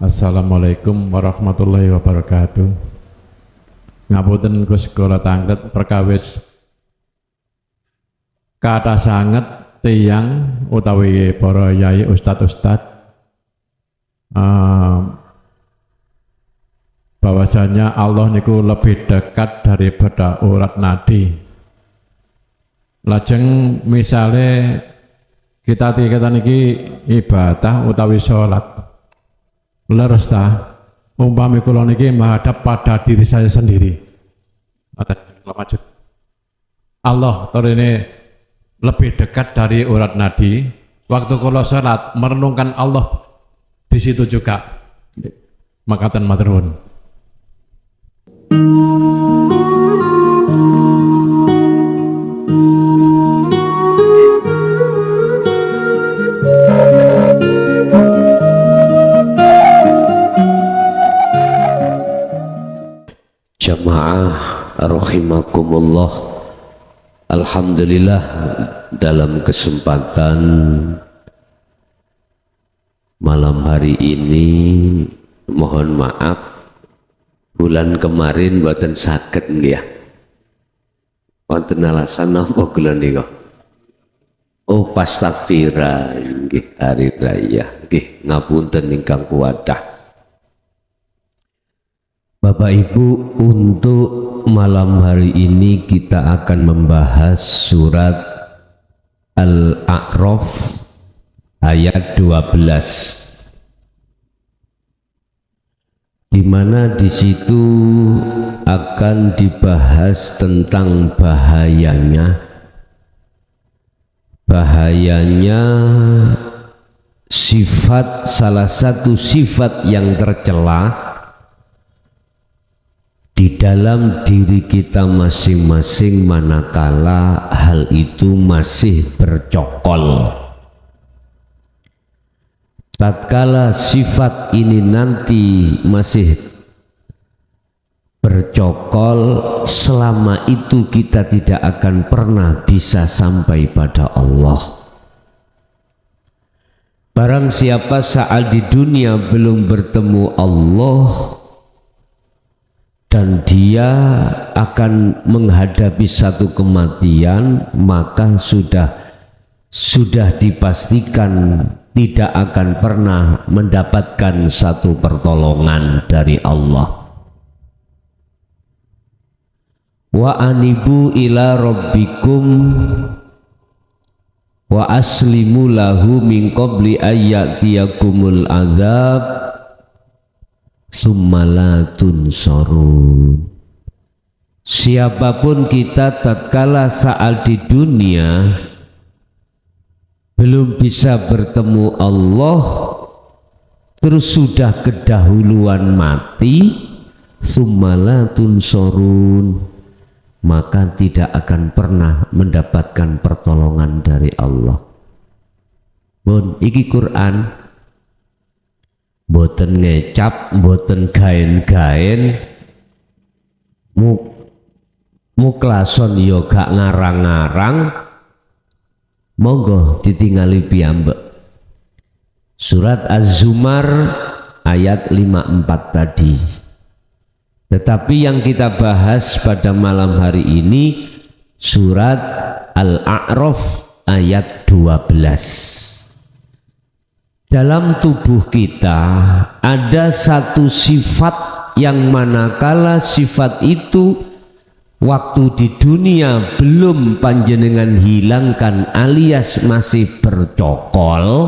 Assalamualaikum warahmatullahi wabarakatuh. Ngapunten Gus kula tanglet perkawis kata sanget tiyang utawi para yai ustad bahwasanya Allah niku lebih dekat daripada urat nadi. Lajeng misale kita niki ibadah utawi sholat leres ta umpami kula niki menghadap pada diri saya sendiri. Lanjut. Allah ini lebih dekat dari urat nadi. Waktu kula salat merenungkan Allah di situ juga. Makatan matur nuwun. Jamaah rahimakumullah, alhamdulillah dalam kesempatan malam hari ini mohon maaf bulan kemarin mboten saged nggih ya. Wonten alasan napa kula nika? Oh pas takbiran nggih hari raya nggih ngapunten ingkang kuwadah. Bapak Ibu, untuk malam hari ini kita akan membahas surat Al-A'raf ayat 12, di mana di situ akan dibahas tentang bahayanya sifat, salah satu sifat yang tercela di dalam diri kita masing-masing manakala hal itu masih bercokol. Tatkala sifat ini nanti masih bercokol, selama itu kita tidak akan pernah bisa sampai pada Allah. Barang siapa saat di dunia belum bertemu Allah dan dia akan menghadapi satu kematian, maka sudah dipastikan tidak akan pernah mendapatkan satu pertolongan dari Allah. Wa anibu ila rabbikum wa aslimu lahu min qabli ayyatiyakumul adzab summalatun sorun. Siapapun kita tatkala saat di dunia belum bisa bertemu Allah, terus sudah kedahuluan mati, summalatun sorun, maka tidak akan pernah mendapatkan pertolongan dari Allah. Bon, iki Quran. Mboten ngecap, mboten gaen-gaen, muklason yo gak ngarang-ngarang, monggo ditingali piyambak. Surat Az-Zumar ayat 54 tadi. Tetapi yang kita bahas pada malam hari ini surat Al-A'raf ayat 12. Dalam tubuh kita ada satu sifat yang manakala sifat itu waktu di dunia belum panjenengan hilangkan alias masih bercokol,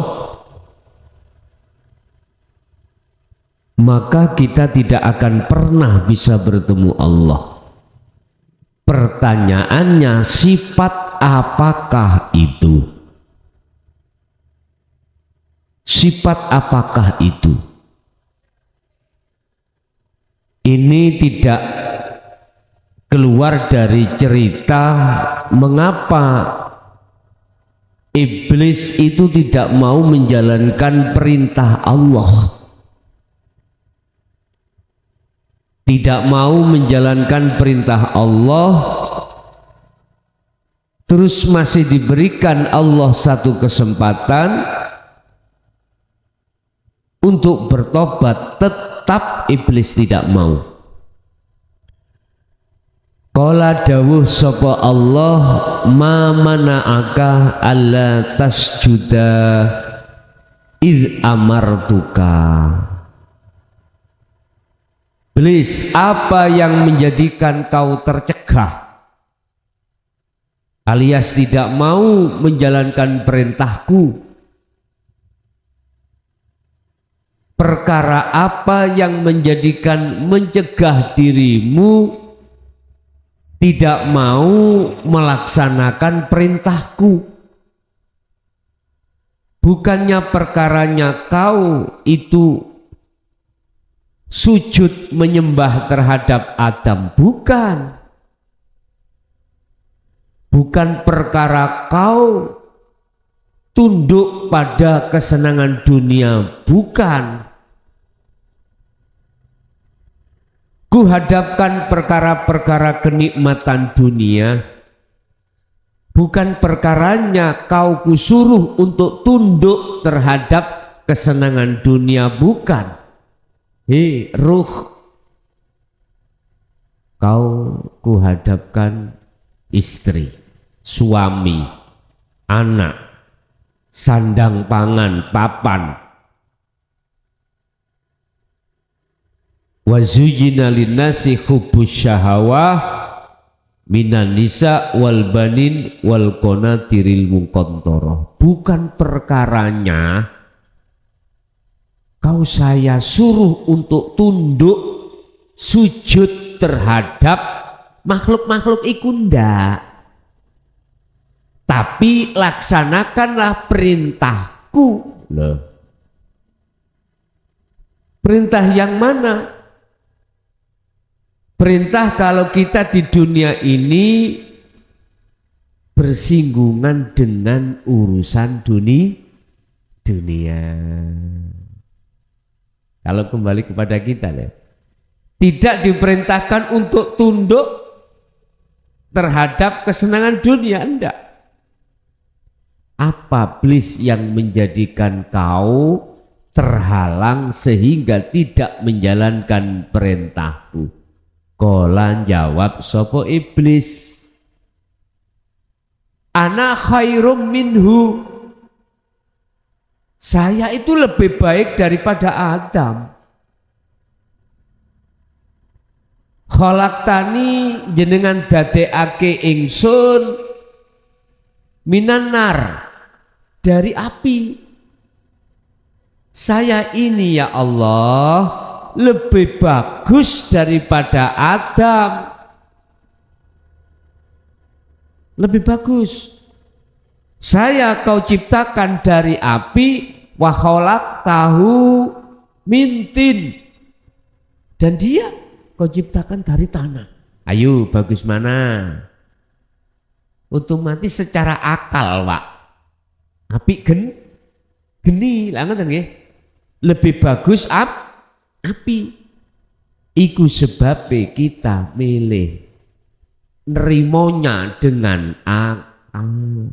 maka kita tidak akan pernah bisa bertemu Allah. Pertanyaannya, sifat apakah itu? Sifat apakah itu? Ini tidak keluar dari cerita mengapa iblis itu tidak mau menjalankan perintah Allah, tidak mau menjalankan perintah Allah, terus masih diberikan Allah satu kesempatan untuk bertobat, tetap iblis tidak mau. Qala dawuh sapa Allah, ma mana'aka alla tasjuda id amartuka. Iblis, apa yang menjadikan kau tercegah alias tidak mau menjalankan perintahku? Perkara apa yang menjadikan mencegah dirimu tidak mau melaksanakan perintahku? Bukannya perkaranya kau itu sujud menyembah terhadap Adam, bukan. Bukan perkara kau tunduk pada kesenangan dunia, bukan. Kuhadapkan perkara-perkara kenikmatan dunia, bukan perkaranya kau kusuruh untuk tunduk terhadap kesenangan dunia, bukan. Hei ruh, kau kuhadapkan istri, suami, anak, sandang pangan, papan. Wa zuyyina linnasi hubbus syahawah minan nisa wal banin wal qanatiril muqantarah. Bukan perkaranya kau saya suruh untuk tunduk sujud terhadap makhluk-makhluk iku ndak, tapi laksanakanlah perintahku. Loh, perintah yang mana? Perintah kalau kita di dunia ini bersinggungan dengan urusan dunia. Kalau kembali kepada kita, tidak diperintahkan untuk tunduk terhadap kesenangan dunia, enggak. Apa iblis yang menjadikan kau terhalang sehingga tidak menjalankan perintahku? Qala jawab sapa iblis, ana khairum minhu, saya itu lebih baik daripada Adam. Khalaqtani, jenengan dadekake ingsun minanar, dari api. Saya ini ya Allah lebih bagus daripada Adam, lebih bagus. Saya kau ciptakan dari api, wa khalaqtahu min tin, dan dia kau ciptakan dari tanah. Ayo bagus mana? Otomatis secara akal, Pak. Api geni lah, ngoten nggih. Lebih bagus api. Iku sebabnya kita milih nerimonya dengan akal.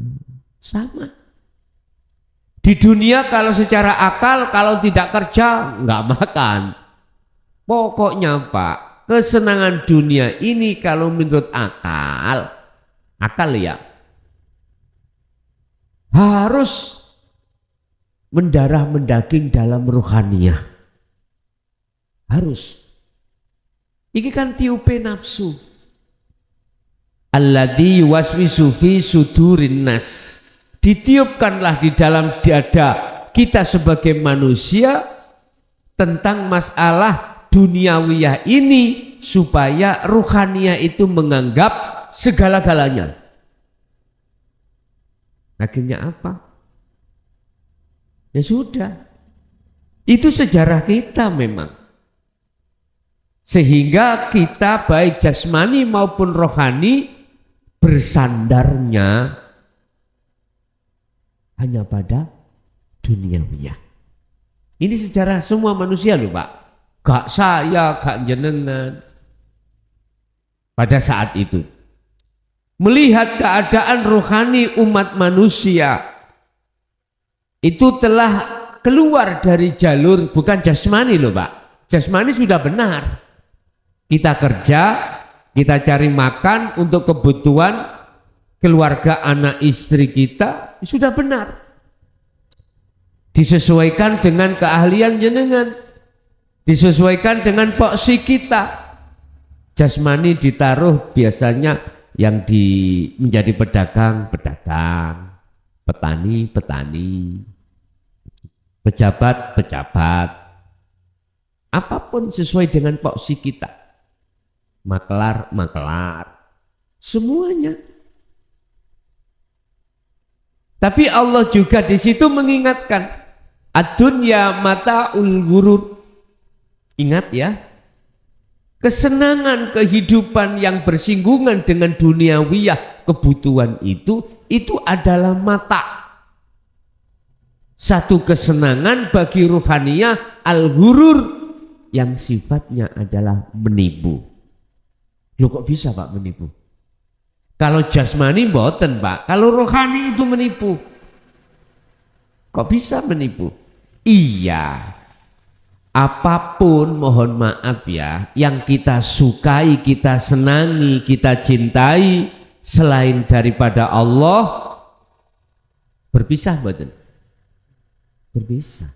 Sama. Di dunia kalau secara akal, kalau tidak kerja nggak makan. Pokoknya Pak, kesenangan dunia ini kalau menurut akal ya, harus mendarah mendaging dalam ruhaniyah. Harus. Ini kan tiupe nafsu. Alladzi yuwaswisu fi sudurin nas. Ditiupkanlah di dalam dada kita sebagai manusia tentang masalah duniawiyah ini supaya ruhaniyah itu menganggap segala-galanya. Akhirnya apa? Ya sudah. Itu sejarah kita memang. Sehingga kita baik jasmani maupun rohani bersandarnya hanya pada duniawiyah. Ini sejarah semua manusia loh Pak. Gak saya, gak jenengan. Pada saat itu melihat keadaan rohani umat manusia itu telah keluar dari jalur bukan jasmani loh Pak. Jasmani sudah benar. Kita kerja, kita cari makan untuk kebutuhan keluarga, anak, istri kita, sudah benar. Disesuaikan dengan keahlian jenengan, disesuaikan dengan poksi kita. Jasmani ditaruh biasanya yang menjadi pedagang, petani, pejabat, apapun sesuai dengan poksi kita. Maklar, semuanya. Tapi Allah juga di situ mengingatkan, ad-dunya mata'ul ghurur. Ingat ya, kesenangan kehidupan yang bersinggungan dengan duniawiyah, kebutuhan itu adalah mata. Satu kesenangan bagi ruhaniyah al-ghurur yang sifatnya adalah menipu. Loh kok bisa Pak menipu? Kalau jasmani mboten Pak, kalau rohani itu menipu. Kok bisa menipu? Iya. Apapun mohon maaf ya, yang kita sukai, kita senangi, kita cintai selain daripada Allah, berpisah mboten? Berpisah.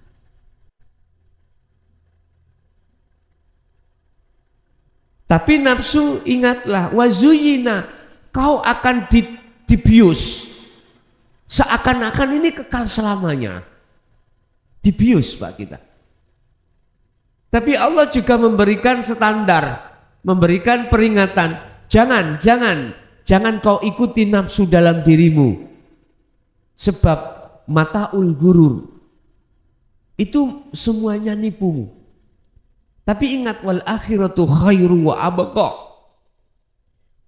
Tapi nafsu ingatlah, wazuyina, kau akan dibius seakan-akan ini kekal selamanya. Dibius Pak kita. Tapi Allah juga memberikan standar, memberikan peringatan, jangan kau ikuti nafsu dalam dirimu, sebab mata'ul ghurur itu semuanya nipumu. Tapi ingat, wal akhiratu khairu wa abqa.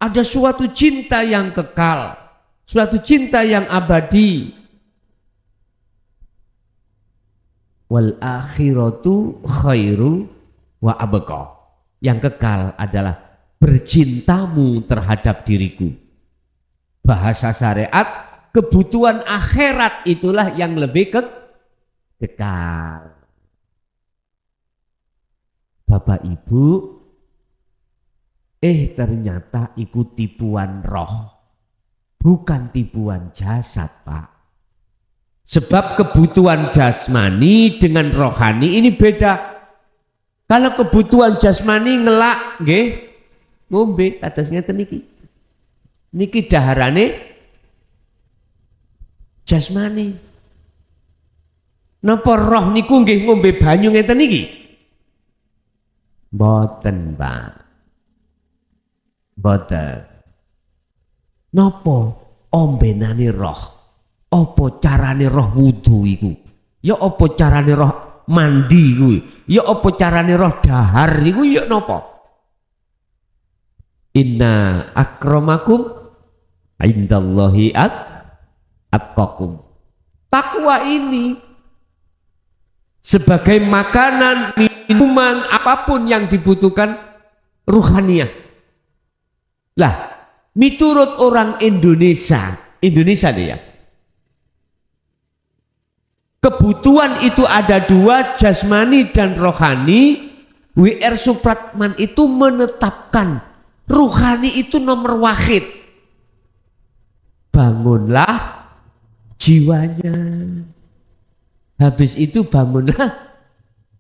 Ada suatu cinta yang kekal, suatu cinta yang abadi. Wal akhiratu khairu wa abqa. Yang kekal adalah bercintamu terhadap diriku. Bahasa syariat, kebutuhan akhirat itulah yang lebih kekal. Bapak Ibu, ternyata ikut tipuan roh, bukan tipuan jasad Pak. Sebab kebutuhan jasmani dengan rohani ini beda. Kalau kebutuhan jasmani ngelak, nggih, ngombe, kados ngeten niki. Niki daharane jasmani. Napa roh niku nggih ngombe banyu ngeten niki? Mboten, Pak. Mboten. Napa ombenane roh? Apa carane roh wudu iku? Ya apa carane roh mandi kuwi? Ya apa carane roh dahar iku ya napa? Inna akramakum indallahi atqakum. Takwa ini sebagai makanan, minuman, apapun yang dibutuhkan ruhaniyah. Lah, miturut orang Indonesia deh ya. Kebutuhan itu ada dua, jasmani dan rohani. W.R. Supratman itu menetapkan ruhani itu nomor wahid. Bangunlah jiwanya, habis itu bangunlah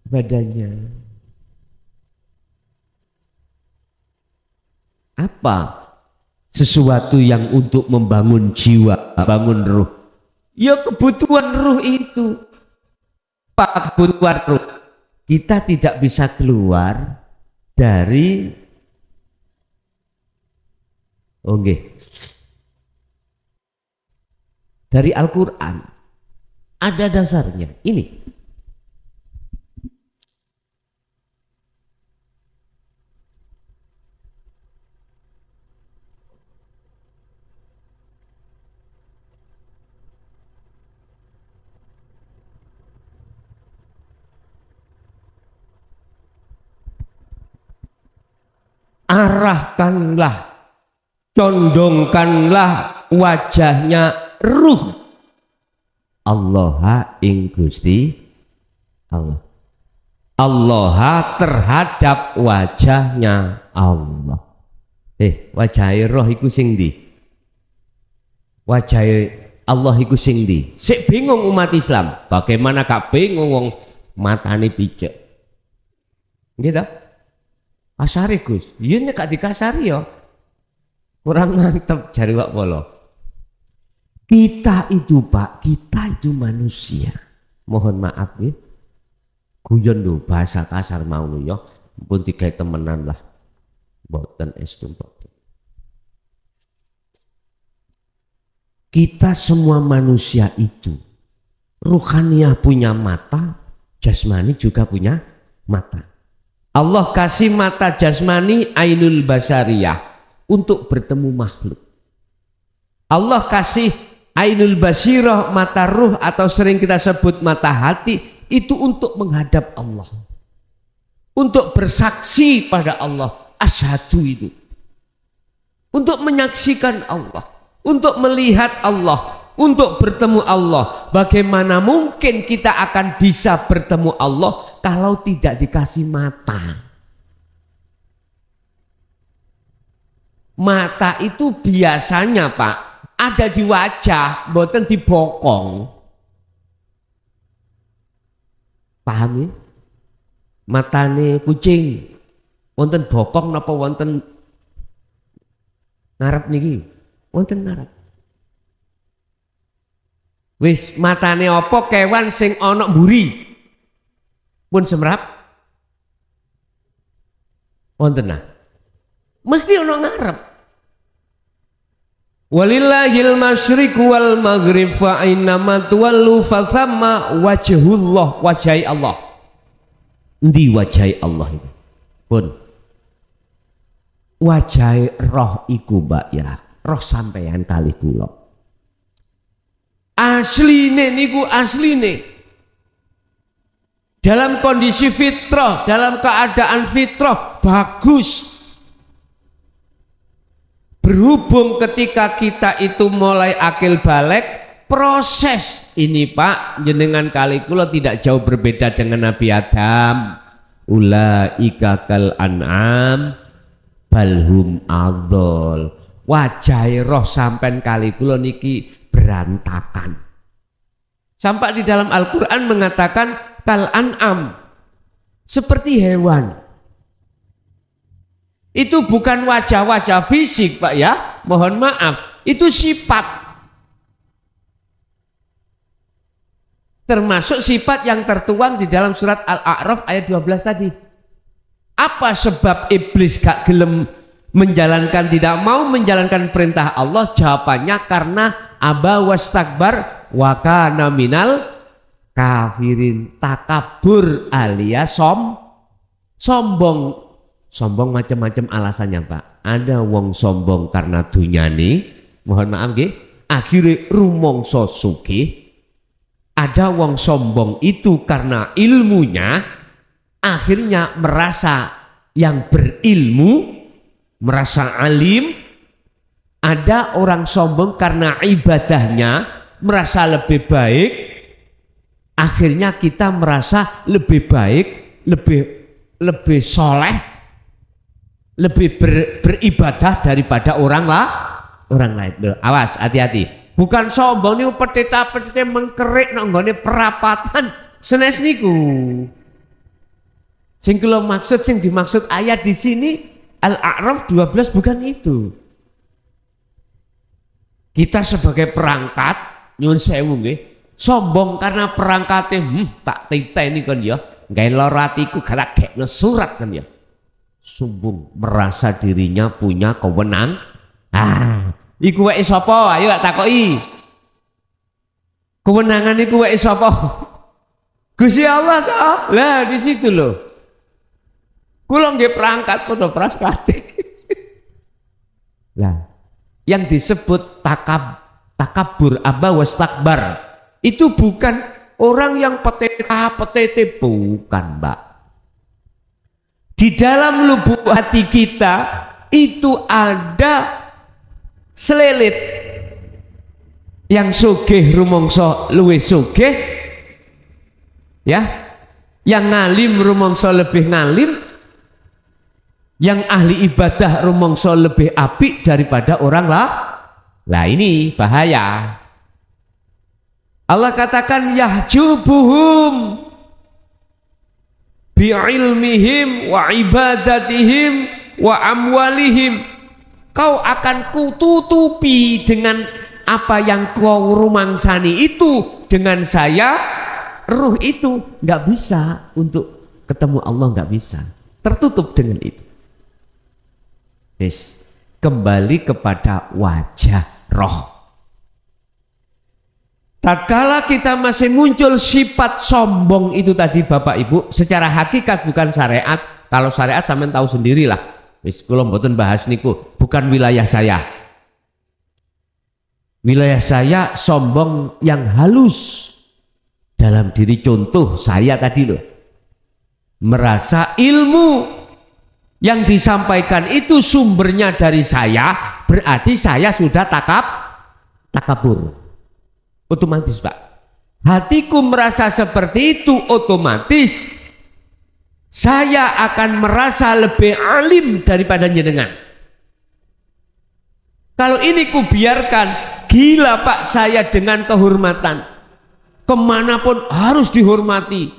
badannya. Apa? Sesuatu yang untuk membangun jiwa, bangun ruh. Ya kebutuhan ruh itu. Pak, kebutuhan ruh. Kita tidak bisa keluar dari dari Al-Quran. Ada dasarnya. Ini. Arahkanlah, condongkanlah wajahnya ruh Allah ing Gusti Allah. Allah terhadap wajahnya Allah. Wajah roh iku sing ndi? Wajah Allah iku sing ndi? Sik bingung umat Islam. Bagaimana gak bingung wong matane picek. Gitu. Kasari Gus. Iya nek gak dikasari ya. Kurang mantep jari wak polo. Kita itu Pak, kita itu manusia. Mohon maaf ya. Guyon lho bahasa kasar mau lho ya. Pun digawe temenan lah. Mboten estu mboten. Kita semua manusia itu ruhaniah punya mata, jasmani juga punya mata. Allah kasih mata jasmani ainul basariyah untuk bertemu makhluk. Allah kasih ainul basirah mata ruh atau sering kita sebut mata hati itu untuk menghadap Allah. Untuk bersaksi pada Allah, asyhadu itu. Untuk menyaksikan Allah, untuk melihat Allah, untuk bertemu Allah. Bagaimana mungkin kita akan bisa bertemu Allah kalau tidak dikasih mata? Mata itu biasanya Pak ada di wajah, mboten di bokong. Paham ya? Matane kucing wonten bokong napa wonten ngarep niki? Wonten ngarep. Wis matane apa kewan sing ana mburi? Pun semrap? Wonten nah. Mesti ana ngarep. Walillahil masyriqu wal maghrib fa ainama tuwallu fa thamma wajhullah, wajhi Allah. Endi wajhi Allah itu? Pun wajhi roh iku Mbak ya, roh sampeyan kali kula. Asline niku asline. Dalam kondisi fitrah, dalam keadaan fitrah bagus. Berhubung ketika kita itu mulai akil balik, proses ini Pak jenengan kali kula tidak jauh berbeda dengan Nabi Adam. Ulaika kal an'am balhum adol. Wajah roh sampai kali kula niki berantakan. Sampai di dalam Al-Quran mengatakan kal an'am, seperti hewan. Itu bukan wajah-wajah fisik Pak ya, mohon maaf, itu sifat. Termasuk sifat yang tertuang di dalam surat Al-A'raf ayat 12 tadi. Apa sebab iblis gak gelem menjalankan, tidak mau menjalankan perintah Allah? Jawabannya karena aba wastakbar wa kana minal kafirin. Takabur alias sombong. Sombong macam-macam alasannya Pak. Ada wong sombong karena dunyane, mohon maaf nggih, akhirnya rumangsa sugih. Ada wong sombong itu karena ilmunya, akhirnya merasa yang berilmu, merasa alim. Ada orang sombong karena ibadahnya, merasa lebih baik. Akhirnya kita merasa lebih baik, lebih soleh, lebih beribadah daripada orang lain. Loh, awas, hati-hati. Bukan sombong niku petita-petite mengkerik nang nggone perapatan senes niku. Sing kula maksud, sing dimaksud ayat di sini Al-A'raf 12 bukan itu. Kita sebagai perangkat nyuwun sewu nggih, sombong karena perangkate tak titeni kon ya, gawe lara atiku galak-gekno surat kan ya. Sombong merasa dirinya punya kewenang. Iku wae sapa? Ayo tak takoki. Kewenangan iku wae sapa? Gusti Allah toh. Lah di situ loh. Kula nggih perangkat padha perangkate. Lah, yang disebut takabur aba wastakbar itu bukan orang yang petete bukan, Mbak. Di dalam lubuk hati kita itu ada selelit yang sugih rumangsa luwih sugih ya, Yang ngalim rumangsa lebih ngalim, yang ahli ibadah rumangsa lebih apik daripada orang lah. Lah ini bahaya. Allah katakan yahjubuhum bi'ilmihim wa ibadatihim wa amwalihim. Kau akan kututupi dengan apa yang kau rumangsani itu dengan saya. Ruh itu nggak bisa untuk ketemu Allah, nggak bisa, tertutup dengan itu. Yes. Kembali kepada wajah roh. Tatkala kita masih muncul sifat sombong itu tadi Bapak Ibu, secara hakikat bukan syariat. Kalau syariat sampean tahu sendirilah. Wis kula mboten bahas niku, bukan wilayah saya. Wilayah saya sombong yang halus dalam diri, contoh saya tadi loh, merasa ilmu yang disampaikan itu sumbernya dari saya, berarti saya sudah takabur. Otomatis Pak, hatiku merasa seperti itu, otomatis saya akan merasa lebih alim daripada jenengan. Kalau ini ku biarkan, gila Pak saya dengan kehormatan, kemanapun harus dihormati,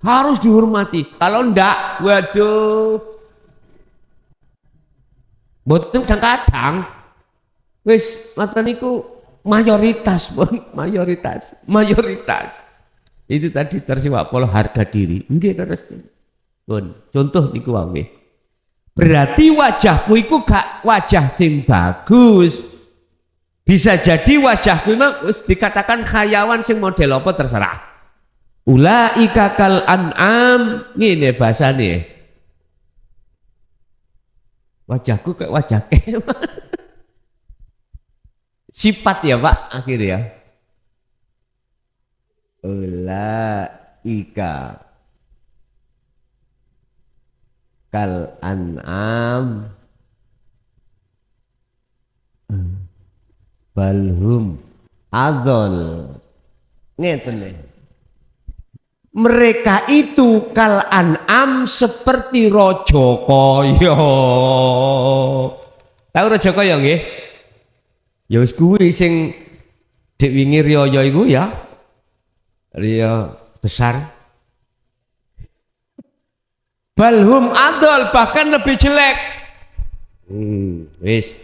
harus dihormati. Kalau enggak, waduh, mboten kadang wis ngoten niku mayoritas pun mayoritas itu tadi tersiwak pola harga diri. Nggih terus pun contoh niku wae. Berarti wajahku iku gak wajah sing bagus. Bisa jadi wajahku memang dikatakan khayawan sing model apa terserah. Ulaika kal an'am, ngene bahasane. Wajahku kayak wajah kewan. Sifat ya Pak akhirnya. Ulaika kal an'am balhum adol. Ngeten. Mereka itu kal an'am seperti raja kaya. Tahu raja kaya nggih? Ya wis kuwi sing dik wingi riyaya iku ya. Riya besar. Balhum adol, bahkan lebih jelek. Wis.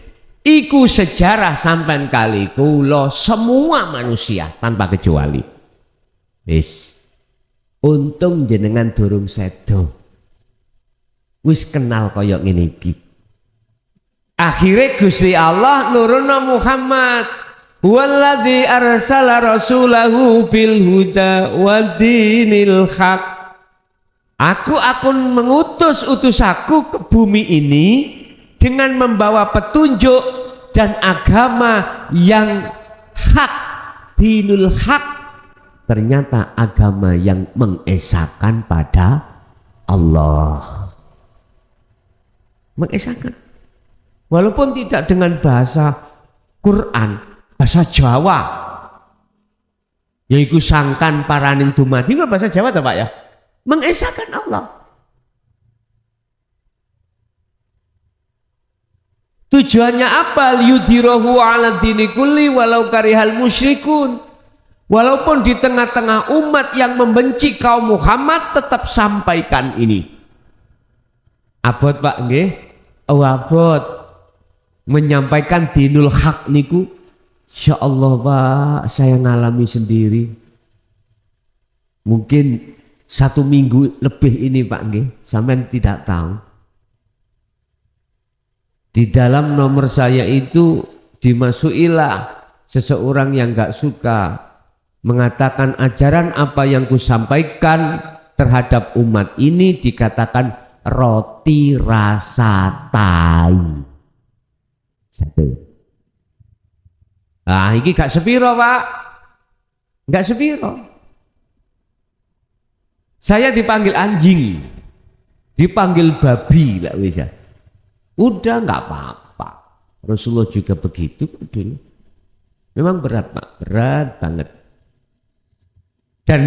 Iku sejarah sampai kali kula semua manusia tanpa kecuali. Wis. Untung jenengan durung sedo. Wis kenal kaya ngene iki. Akhire Gusti Allah nuruna Muhammad. Huwallazi arsala rasulahu bil huda wa dinil haq. Aku akan mengutus utusaku ke bumi ini dengan membawa petunjuk dan agama yang hak, dinul hak, ternyata agama yang mengesahkan pada Allah, mengesahkan, walaupun tidak dengan bahasa Quran, bahasa Jawa, yaitu sangkan paraning dumadi, bahasa Jawa tak Pak ya, mengesahkan Allah. Tujuannya apa? Liyudhirahu ala dini kulli walau karihal musyrikun. Walaupun di tengah-tengah umat yang membenci kaum Muhammad, tetap sampaikan ini. Abot Pak nggih? Oh abot. Menyampaikan dinul haq niku, insya Allah Pak, saya ngalami sendiri. Mungkin 1 minggu lebih ini Pak nggih, sampean tidak tahu. Di dalam nomor saya itu dimasukilah seseorang yang gak suka, mengatakan ajaran apa yang kusampaikan terhadap umat ini dikatakan roti rasa tai. Satu. Nah, ini gak sepiro Pak, gak sepiro. Saya dipanggil anjing, dipanggil babi, gak bisa. Udah nggak apa-apa. Rasulullah juga begitu dulu. Memang berat Pak, berat banget. Dan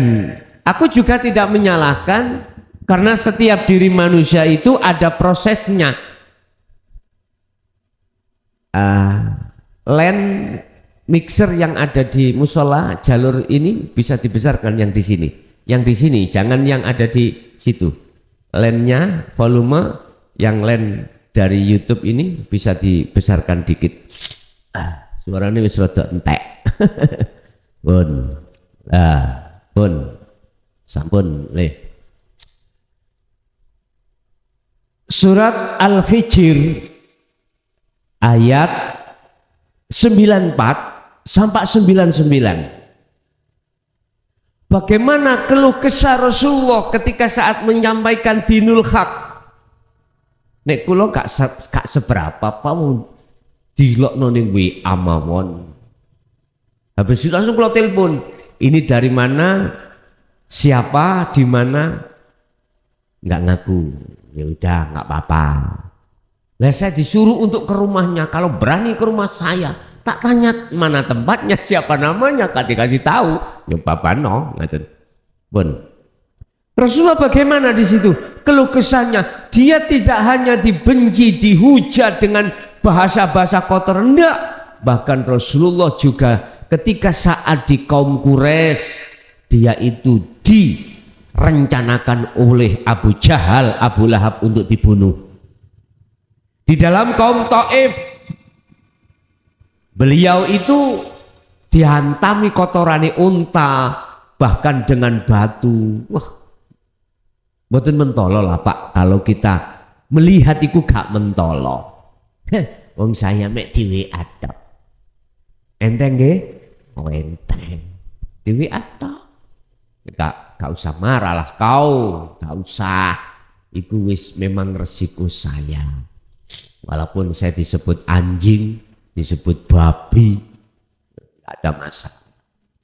Aku juga tidak menyalahkan karena setiap diri manusia itu ada prosesnya. Land mixer yang ada di musola jalur ini bisa dibesarkan yang di sini. Yang di sini, jangan yang ada di situ. Landnya, volume yang land dari YouTube ini bisa dibesarkan dikit. Suaranya wis rada entek. Pun. Pun. Sampun le. Surat Al-Hijr ayat 94 sampai 99. Bagaimana keluh kesah Rasulullah ketika saat menyampaikan dinul haq. Nek kula gak seberapa pun dilokno ning WA mawon. Habis itu langsung kula telepon. Ini dari mana? Siapa? Di mana? Nggak ngaku. Ya udah, nggak apa-apa. Nah, saya disuruh untuk ke rumahnya. Kalau berani ke rumah saya, tak tanya mana tempatnya, siapa namanya, kan dikasih tahu. Ya bapak no, ngaten. Pun. Rasulullah bagaimana di situ? Keluh kesahnya, dia tidak hanya dibenci, dihujat dengan bahasa-bahasa kotor, enggak. Bahkan Rasulullah juga ketika saat di kaum Quraisy, dia itu direncanakan oleh Abu Jahal, Abu Lahab untuk dibunuh. Di dalam kaum Taif, beliau itu dihantami kotorane unta, bahkan dengan batu. Wah, mboten mentolo lah Pak, kalau kita melihat itu gak mentolo. Wong saya mek di WA tok. Enteng nggih? Oh enteng. Di WA tok. Gak usah marah lah kau, gak usah. Itu wis memang resiko saya. Walaupun saya disebut anjing, disebut babi, gak ada masalah.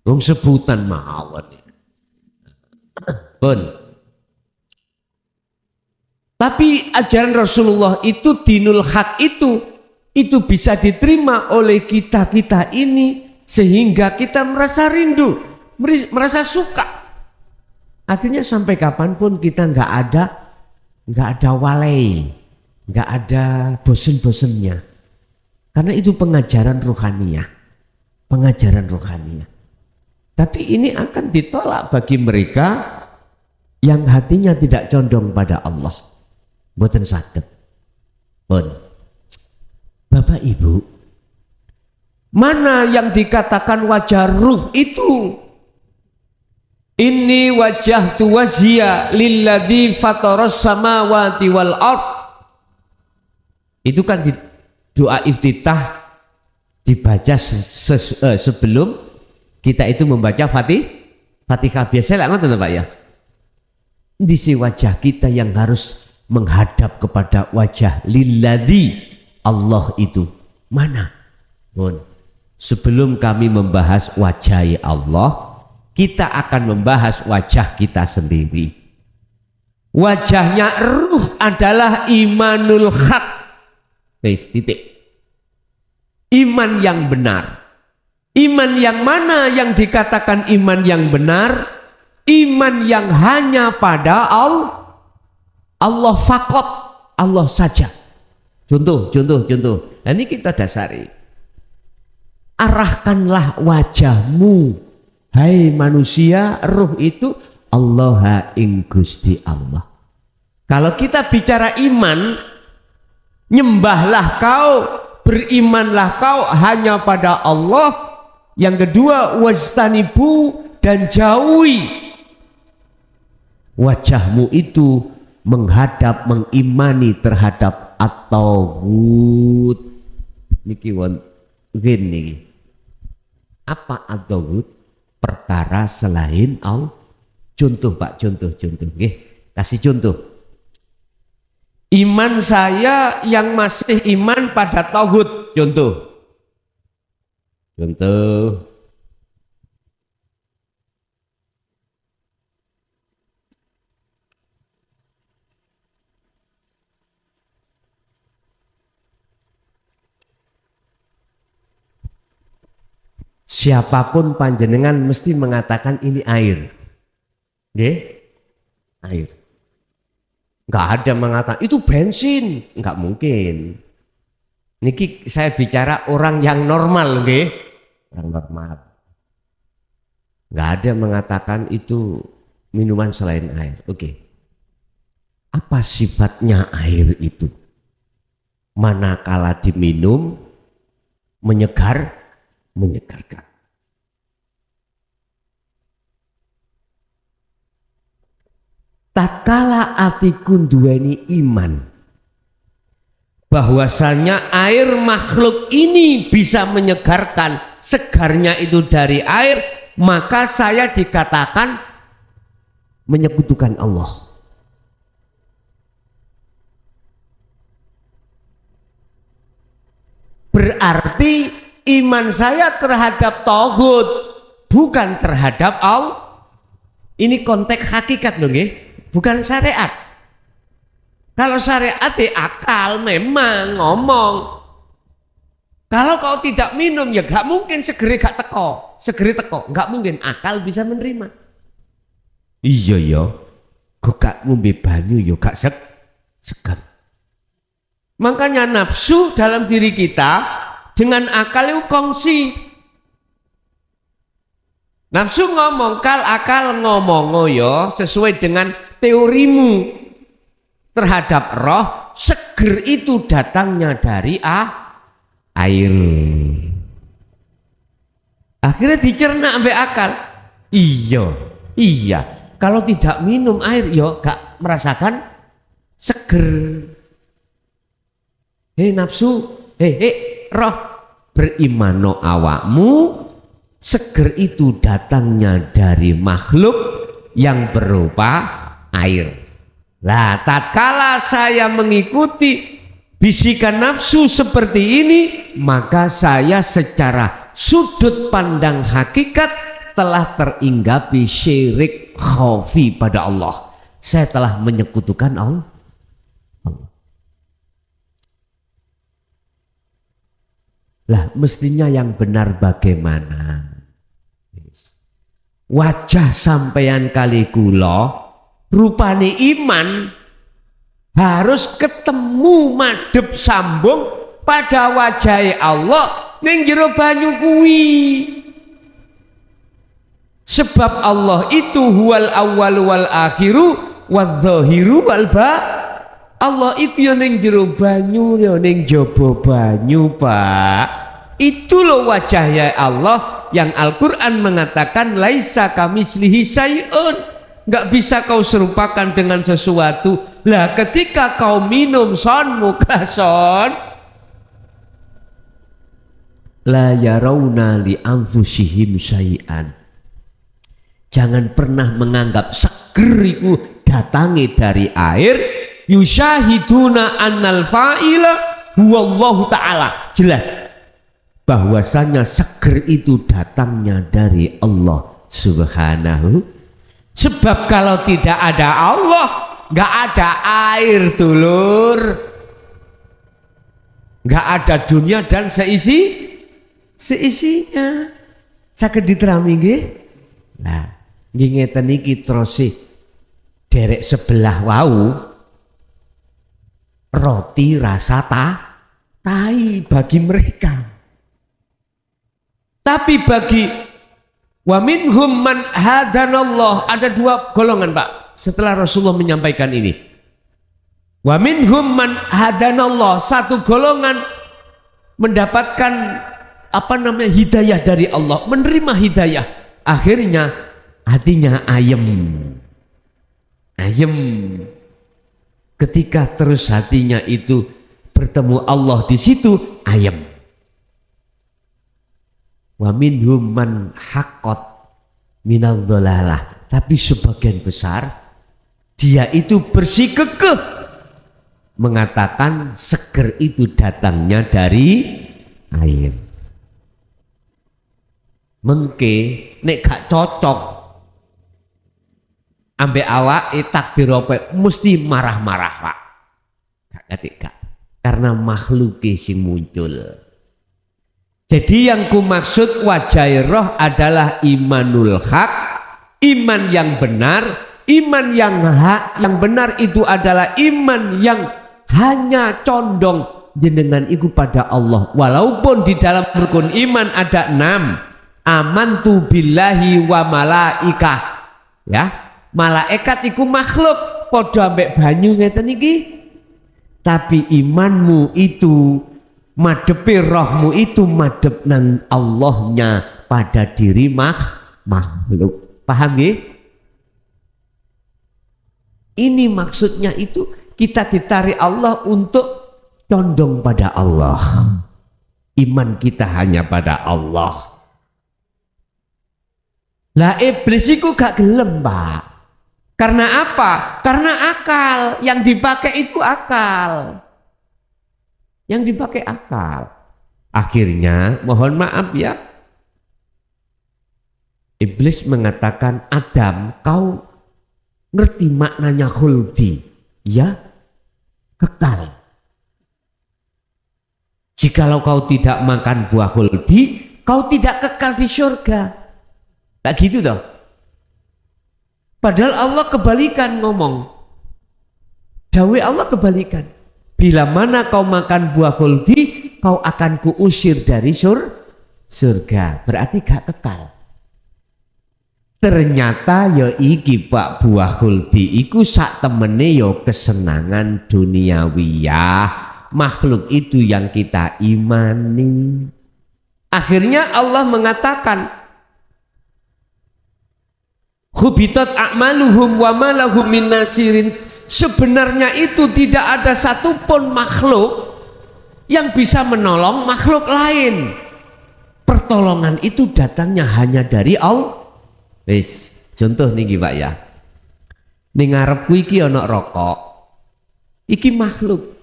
Wong sebutan mawon. Pun. Tapi ajaran Rasulullah itu dinul haq itu bisa diterima oleh kita ini sehingga kita merasa rindu, merasa suka. Akhirnya sampai kapanpun kita nggak ada walai, nggak ada bosen-bosennya. Karena itu pengajaran rohaniah. Tapi ini akan ditolak bagi mereka yang hatinya tidak condong pada Allah. Mboten saged. Pun. Bapak Ibu, mana yang dikatakan wajah ruh itu? Inni wajjahtu wajhiya lilladzi fataras samawati wal ard. Itu kan di doa iftitah dibaca sebelum kita itu membaca Fatihah biasa lah ngoten Pak ya. Di si wajah kita yang harus menghadap kepada wajah lilladzi Allah itu mana? Pun. Sebelum kami membahas wajah Allah, kita akan membahas wajah kita sendiri. Wajahnya ruh adalah imanul haq. Titik. Iman yang benar. Iman yang mana yang dikatakan iman yang benar? Iman yang hanya pada Allah fakot, Allah saja. Contoh. Nah ini kita dasari. Arahkanlah wajahmu, hai manusia, ruh itu Allah ing Gusti Allah. Kalau kita bicara iman, nyembahlah kau, berimanlah kau hanya pada Allah. Yang kedua, wajtanibu, dan jauhi wajahmu itu menghadap, mengimani terhadap at-tauhid. Niki wonten niki. Apa at-tauhid? Perkara selain Allah. Contoh Pak, contoh. Nggih, kasih contoh. Iman saya yang masih iman pada tauhid. Contoh. Siapapun panjenengan mesti mengatakan ini air. Nggih? Air. Enggak ada mengatakan itu bensin, enggak mungkin. Niki saya bicara orang yang normal, nggih. Orang normal. Enggak ada mengatakan itu minuman selain air. Oke. Apa sifatnya air itu? Manakala diminum menyegarkan. Tatkala atiku duweni iman bahwasanya air makhluk ini bisa menyegarkan, segarnya itu dari air, maka saya dikatakan menyekutukan Allah. Berarti iman saya terhadap tauhid, bukan terhadap Allah. Ini konteks hakikat loh nggih, bukan syariat. Kalau syariat akal memang ngomong. Kalau kau tidak minum ya gak mungkin segeri teko, gak mungkin akal bisa menerima. Iya ya, kok gak ngombe banyu ya gak segar. Makanya nafsu dalam diri kita dengan akal itu kongsi. Nafsu ngomong, akal ngomong ya sesuai dengan teorimu terhadap roh, seger itu datangnya dari air. Akhirnya dicerna sampai akal. Iya. Kalau tidak minum air ya gak merasakan seger. Hei nafsu, roh, berimano awakmu, seger itu datangnya dari makhluk yang berupa air. Lah tatkala saya mengikuti bisikan nafsu seperti ini, maka saya secara sudut pandang hakikat telah teringgapi syirik khafi pada Allah. Saya telah menyekutukan Allah. Lah mestinya yang benar bagaimana? Wajah sampeyan kali kula rupane iman harus ketemu madhep sambung pada wajah Allah ning jero banyu kuwi. Sebab Allah itu huwal awwal wal akhiru wadz-dzahiru wal Allah itu ya ning jero banyu ya ning jaba banyu, Pak. Itu loh wajahnya Allah yang Al-Qur'an mengatakan laisa kamitslihi syai'un. Enggak bisa kau serupakan dengan sesuatu. Lah ketika kau minum sonmu son la yarawna li anfusihim syai'an. Jangan pernah menganggap seger itu datangi dari air. Yusyahiduna annal fa'ila huwallahu ta'ala. Jelas bahwasanya seger itu datangnya dari Allah subhanahu. Sebab kalau tidak ada Allah gak ada air dulur, gak ada dunia dan seisinya. Saged diterami nggih. Nah nggih ngeten iki terus derek sebelah wau roti rasa tai bagi mereka. Tapi bagi wa minhum man hadanallah, ada dua golongan Pak setelah Rasulullah menyampaikan ini. Wa minhum man hadanallah, satu golongan mendapatkan hidayah dari Allah, menerima hidayah, akhirnya hatinya ayem. Ketika terus hatinya itu bertemu Allah di situ ayem. Wa minhum man haqqat minadh dhalalah, tapi sebagian besar dia itu bersikukuh mengatakan seger itu datangnya dari air. Mengke nek gak cocok ambek awak takdir apa mesti marah-marah Pak. Gak. Karena makhluk sing muncul. Jadi yang ku maksud wajah roh adalah imanul haq Iman yang benar, iman yang hak, yang benar itu adalah iman yang hanya condong jenengan iku pada Allah. Walaupun di dalam rukun iman ada 6. Amantu billahi wa malaikah. Ya, malaikat iku makhluk padha ambek banyu ngeten iki. Tapi imanmu itu madepi rohmu itu madep nang Allahnya pada diri makhluk. Paham ya? Ini maksudnya itu kita ditarik Allah untuk condong pada Allah. Iman kita hanya pada Allah. Lah iblis itu gak gelem, Pak. Karena apa? Karena akal. Yang dipakai itu akal. Yang dipakai akal. Akhirnya mohon maaf ya, iblis mengatakan, Adam, kau ngerti maknanya khuldi? Ya, kekal. Jikalau kau tidak makan buah khuldi, kau tidak kekal di surga. Tak gitu toh? Padahal Allah kebalikan ngomong. Dawe Allah kebalikan. Bila mana kau makan buah khuldi, kau akan kuusir dari surga. Berarti gak kekal. Ternyata ya iki Pak, buah khuldi iku sak temene ya kesenangan duniawiyah. Makhluk itu yang kita imani. Akhirnya Allah mengatakan, hubitat a'maluhum wa ma lahum min nasirin. Sebenarnya itu tidak ada satupun makhluk yang bisa menolong makhluk lain. Pertolongan itu datangnya hanya dari Allah. Wis, contoh nih Pak ya. Ning ngarepku iki ana rokok. Iki makhluk.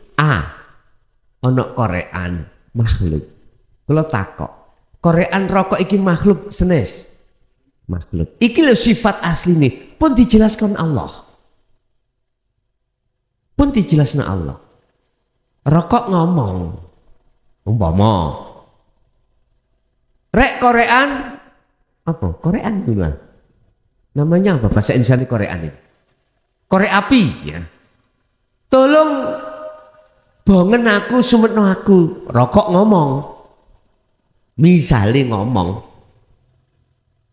Ana korean makhluk. Kula takok, korean rokok iki makhluk senes? Makhluk. Iki lho sifat asline pun dijelaskan Allah. Pun dijelaskan Allah. Rokok ngomong. Umpama rek korean apa? Korean itu lah. Namanya apa bahasa Indonesia Korean itu? Korek api ya. Tolong bongen aku, sumetno aku. Rokok ngomong. Misalnya ngomong.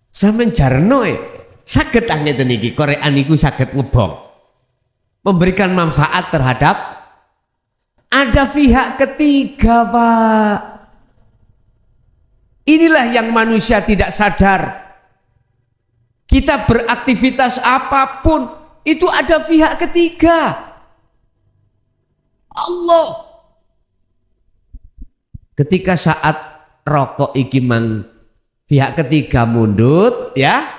Sampeyan jarno saged ngeten iki korean iku saged ngebong. Memberikan manfaat terhadap ada pihak ketiga, Pak. Inilah yang manusia tidak sadar. Kita beraktivitas apapun itu ada pihak ketiga. Allah. Ketika saat rokok iki mang pihak ketiga mundut ya,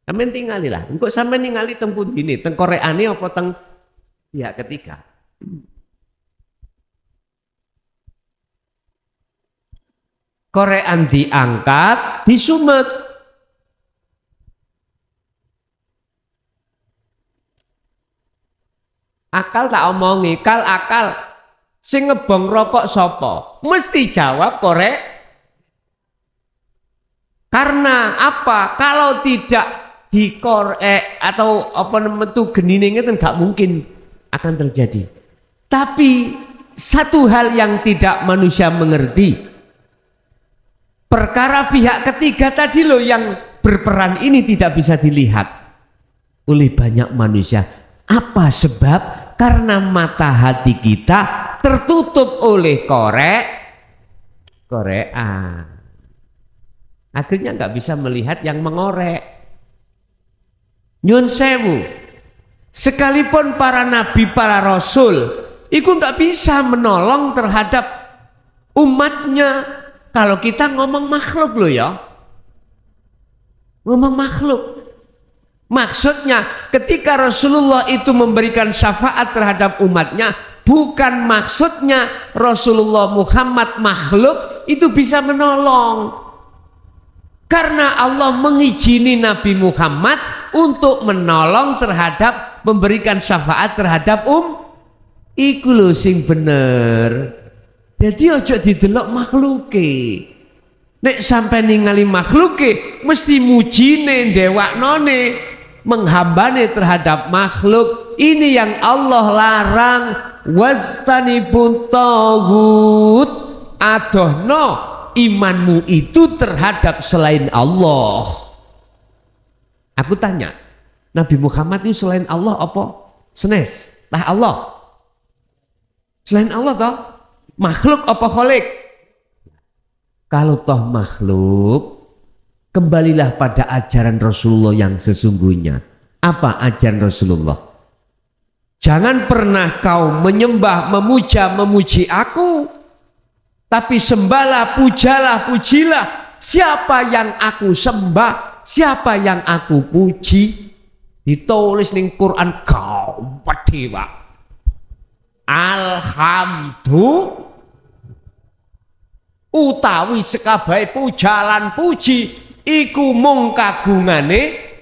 sampeyan tinggali lah. Engko sampeyan ningali teng pundi ini, teng koreane apa teng pihak ketiga? Korean diangkat, disumet. Akal tak omongi, akal sing ngebong rokok sapa? Mesti jawab korek. Karena apa? Kalau tidak dikorek atau apa namanya itu genine ngeten gak mungkin akan terjadi. Tapi satu hal yang tidak manusia mengerti, perkara pihak ketiga tadi loh yang berperan ini tidak bisa dilihat oleh banyak manusia. Apa sebab? Karena mata hati kita tertutup oleh korean. Akhirnya nggak bisa melihat yang mengorek. Nyun sewu, sekalipun para nabi, para rasul, itu nggak bisa menolong terhadap umatnya. Kalau kita ngomong makhluk loh ya, ngomong makhluk. Maksudnya ketika Rasulullah itu memberikan syafaat terhadap umatnya, bukan maksudnya Rasulullah Muhammad makhluk itu bisa menolong. Karena Allah mengizini Nabi Muhammad untuk menolong terhadap memberikan syafaat terhadap iku lho sing bener. Jadi ojo didelok makhluke. Nek sampai ningali makhluke mesti mujine ndewaknone menghambane terhadap makhluk. Ini yang Allah larang. Wastanibut tagut, adohno imanmu itu terhadap selain Allah. Aku tanya, Nabi Muhammad itu selain Allah apa? Senes, tah Allah. Selain Allah toh? Makhluk apa kholik? Kalau toh makhluk, kembalilah pada ajaran Rasulullah yang sesungguhnya. Apa ajaran Rasulullah? Jangan pernah kau menyembah, memuja, memuji aku, tapi sembahlah, pujalah, pujilah siapa yang aku sembah, siapa yang aku puji. Ditulis ning Quran kau pedhi, Pak. Alhamdulillah utawi sekabai pujalan puji iku mung kagungane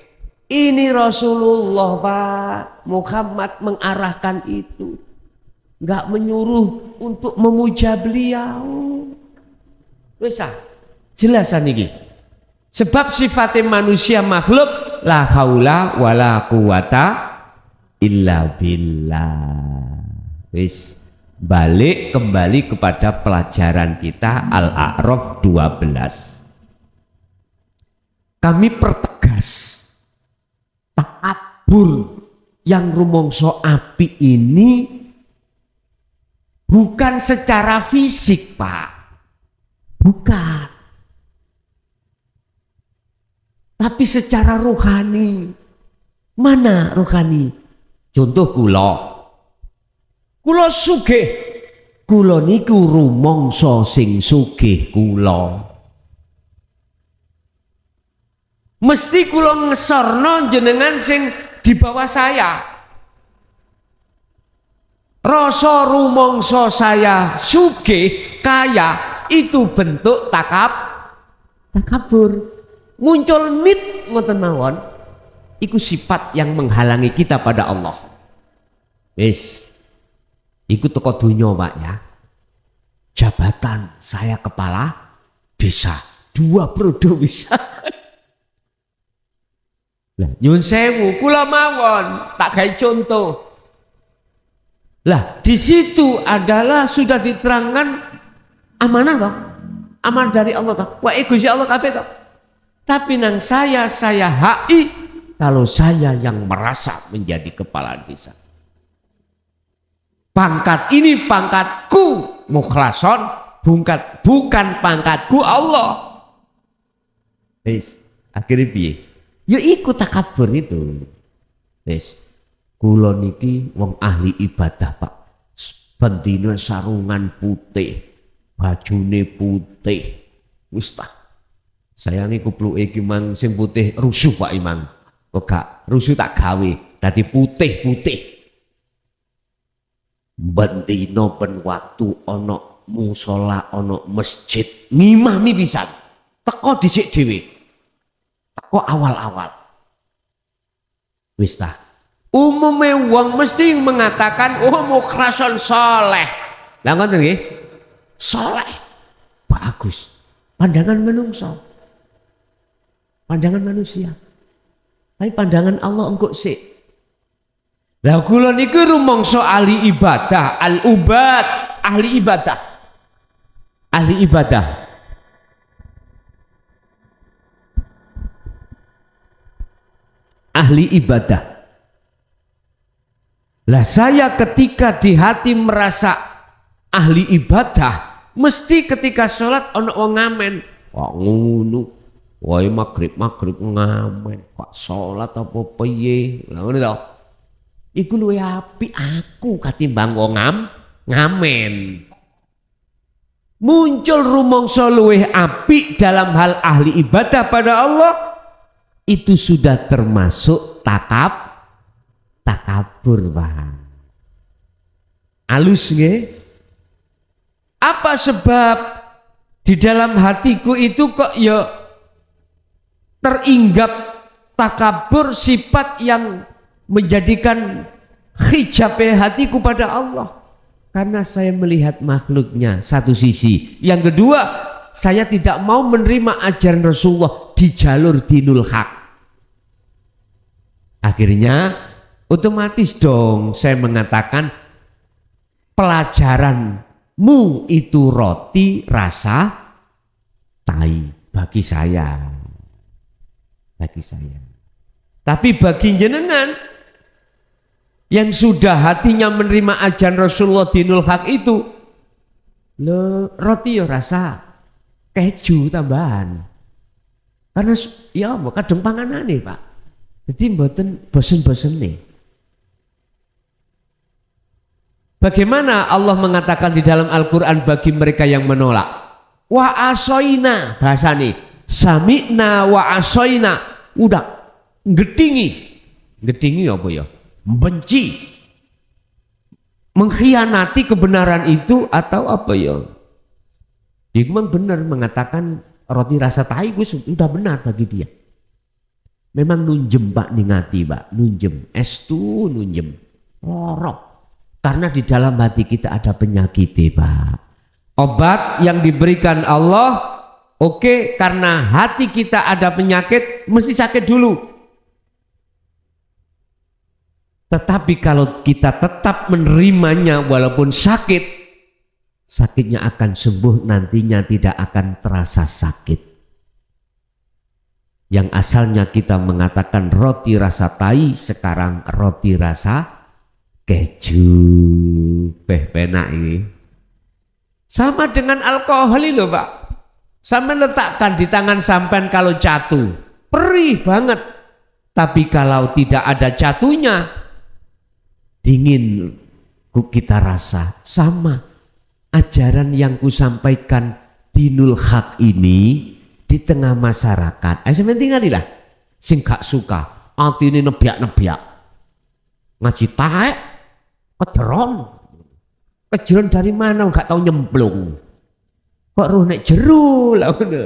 ini Rasulullah, Pak. Muhammad mengarahkan itu, enggak menyuruh untuk memuja beliau. Wis jelasan iki. Sebab sifatnya manusia makhluk la haula wala quwata illa billah. Wis balik kembali kepada pelajaran kita Al-A'raf 12. Kami pertegas takabur yang rumongso api ini bukan secara fisik, Pak. Bukan. Tapi secara rohani. Mana rohani? Contoh kula sugih. Kula niku rumangsa sing sugih kula. Mesti kula ngesorno jenengan sing di bawah saya. Rasa rumangsa saya sugih kaya itu bentuk takabur. Muncul nit ngoten mawon, iku sifat yang menghalangi kita pada Allah. Wis, iku teko dunya, Pak ya. Jabatan saya kepala desa, 2 periode bisa. Lah, nyun sewu, kula mawon tak gawe contoh. Lah, di situ adalah sudah diterangkan amanah toh, amanah dari Allah toh. Wah, Gusti Allah kabeh toh. Tapi nang saya HI kalau saya yang merasa menjadi kepala desa. Pangkat ini pangkatku mukhlason, bukan pangkatku Allah. Wis, akhirnya piye? Ya ikut takabur itu. Wis, kula niki wong ahli ibadah, Pak. Bendina sarungan putih, bajune putih. Wis ta. Saya ini kupluke iki mang sing putih rusuh, Pak Imam. Kok gak rusuh tak gawe dadi putih-putih. Bendina ben waktu ana musala, ana masjid, ngimami pisan. Teko dhisik dhewe. Teko awal-awal. Wis ta. Umume wong mesti mengatakan oh mukhlason saleh. Lah ngoten nggih. Saleh. Bagus. Pandangan menungso. Pandangan manusia. Tapi pandangan Allah engkok sik. Lah kula niku rumangsa ahli ibadah, al-ubad, ahli ibadah. Ahli ibadah. Ahli ibadah. Lah saya ketika di hati merasa ahli ibadah, mesti ketika sholat ono wong ngamen. Wah ngono. Wah maghrib ngamen, kok sholat apa piye? Lah ngono to. Iku luwih apik aku katimbang wong ngamen. Muncul rumangsa luwih apik dalam hal ahli ibadah pada Allah, itu sudah termasuk takabur, Pak. Alus nggih? Apa sebab di dalam hatiku itu kok ya teringgap takabur, sifat yang menjadikan hijab hatiku pada Allah? Karena saya melihat makhluknya satu sisi. Yang kedua, saya tidak mau menerima ajaran Rasulullah di jalur dinul haq. Akhirnya otomatis dong saya mengatakan pelajaranmu itu roti rasa tai bagi saya. Bagi saya. Tapi bagi jenengan yang sudah hatinya menerima ajaran Rasulullah dinul haq itu, roti ya rasa keju tambahan. Karena ya kadang panganane Pak. Jadi mboten bosen-bosen nih. Bagaimana Allah mengatakan di dalam Al-Quran bagi mereka yang menolak? Wa asoina bahasa nih. Sami'na wa asoina. Udah gedingi apa ya? Benci. Mengkhianati kebenaran itu atau apa ya? Dia memang benar mengatakan roti rasa tai gue sudah benar bagi dia. Memang nunjem Pak ningati Pak, nunjem. Estu nunjem. Lorok. Karena di dalam hati kita ada penyakit Pak. Obat yang diberikan Allah, oke, karena hati kita ada penyakit, mesti sakit dulu. Tetapi kalau kita tetap menerimanya walaupun sakit, sakitnya akan sembuh, nantinya tidak akan terasa sakit. Yang asalnya kita mengatakan roti rasa tai, sekarang roti rasa keju. Penak ini. Sama dengan alkohol loh Pak. Sampai letakkan di tangan sampean kalau jatuh, perih banget. Tapi kalau tidak ada jatuhnya, dingin kita rasa. Sama ajaran yang kusampaikan dinul haq ini di tengah masyarakat. Sampeyan tingalilah sing gak suka, atine nebyak-nebyak. Ngaji taek, kejeron dari mana gak tahu nyemplung. Kok roh nek jero lah ngono.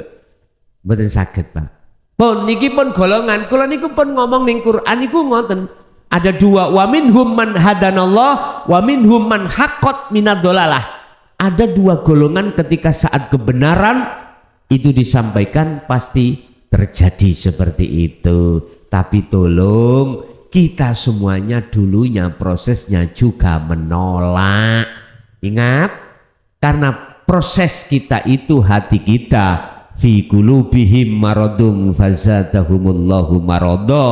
Mboten saged, Pak. Pun niki pun golongan, kula niku pun ngomong ning Quran niku ngoten. Ada dua, wa minhum man hadanallah wa minhum man haqqat minad-dhalalah. Ada dua golongan ketika saat kebenaran itu disampaikan pasti terjadi seperti itu. Tapi tolong kita semuanya dulunya prosesnya juga menolak. Ingat, karena proses kita itu hati kita fi qulubihim maradun fazadahumullahu marada,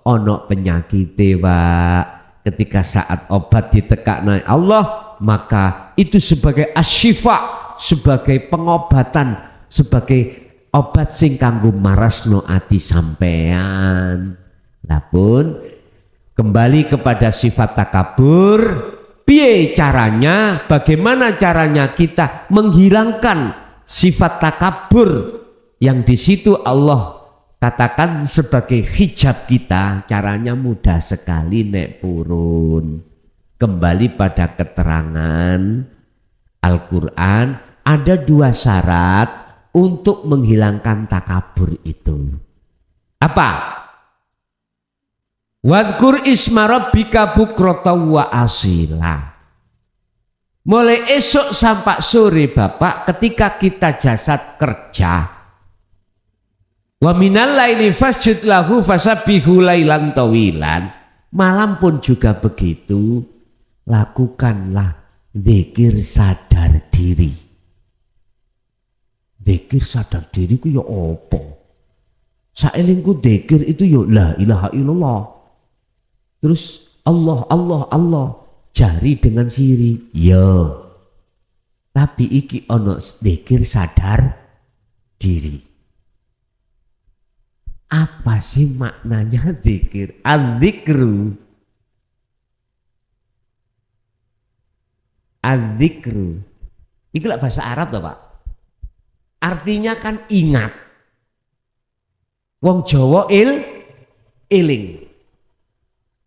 ono penyakit Pak. Ketika saat obat ditekakna Allah, maka itu sebagai asyifa, sebagai pengobatan, sebagai obat sing kanggo marasno ati sampean. Lapun kembali kepada sifat takabur. Piye caranya? Bagaimana caranya kita menghilangkan sifat takabur yang di situ Allah katakan sebagai hijab kita? Caranya mudah sekali, nek purun. Kembali pada keterangan Al-Quran, ada dua syarat untuk menghilangkan takabur itu. Apa? Wadkur isma rabbika bukrata wa asila. Mulai esok sampai sore Bapak, ketika kita jasad kerja, wa minal laili fasjud lahu fasabbihu lailan tawilan. Malam pun juga begitu, lakukanlah zikir sadar diri. Zikir sadar diri ku ya apa? Saelingku zikir itu ya la ilaha illallah. Terus Allah, Allah, Allah, jari dengan siri, ya. Tapi iki ono zikir sadar diri. Apa sih maknanya zikir? Adzikru. Adzikru. Iki lah bahasa Arab toh Pak. Artinya kan ingat. Wong Jawa eling.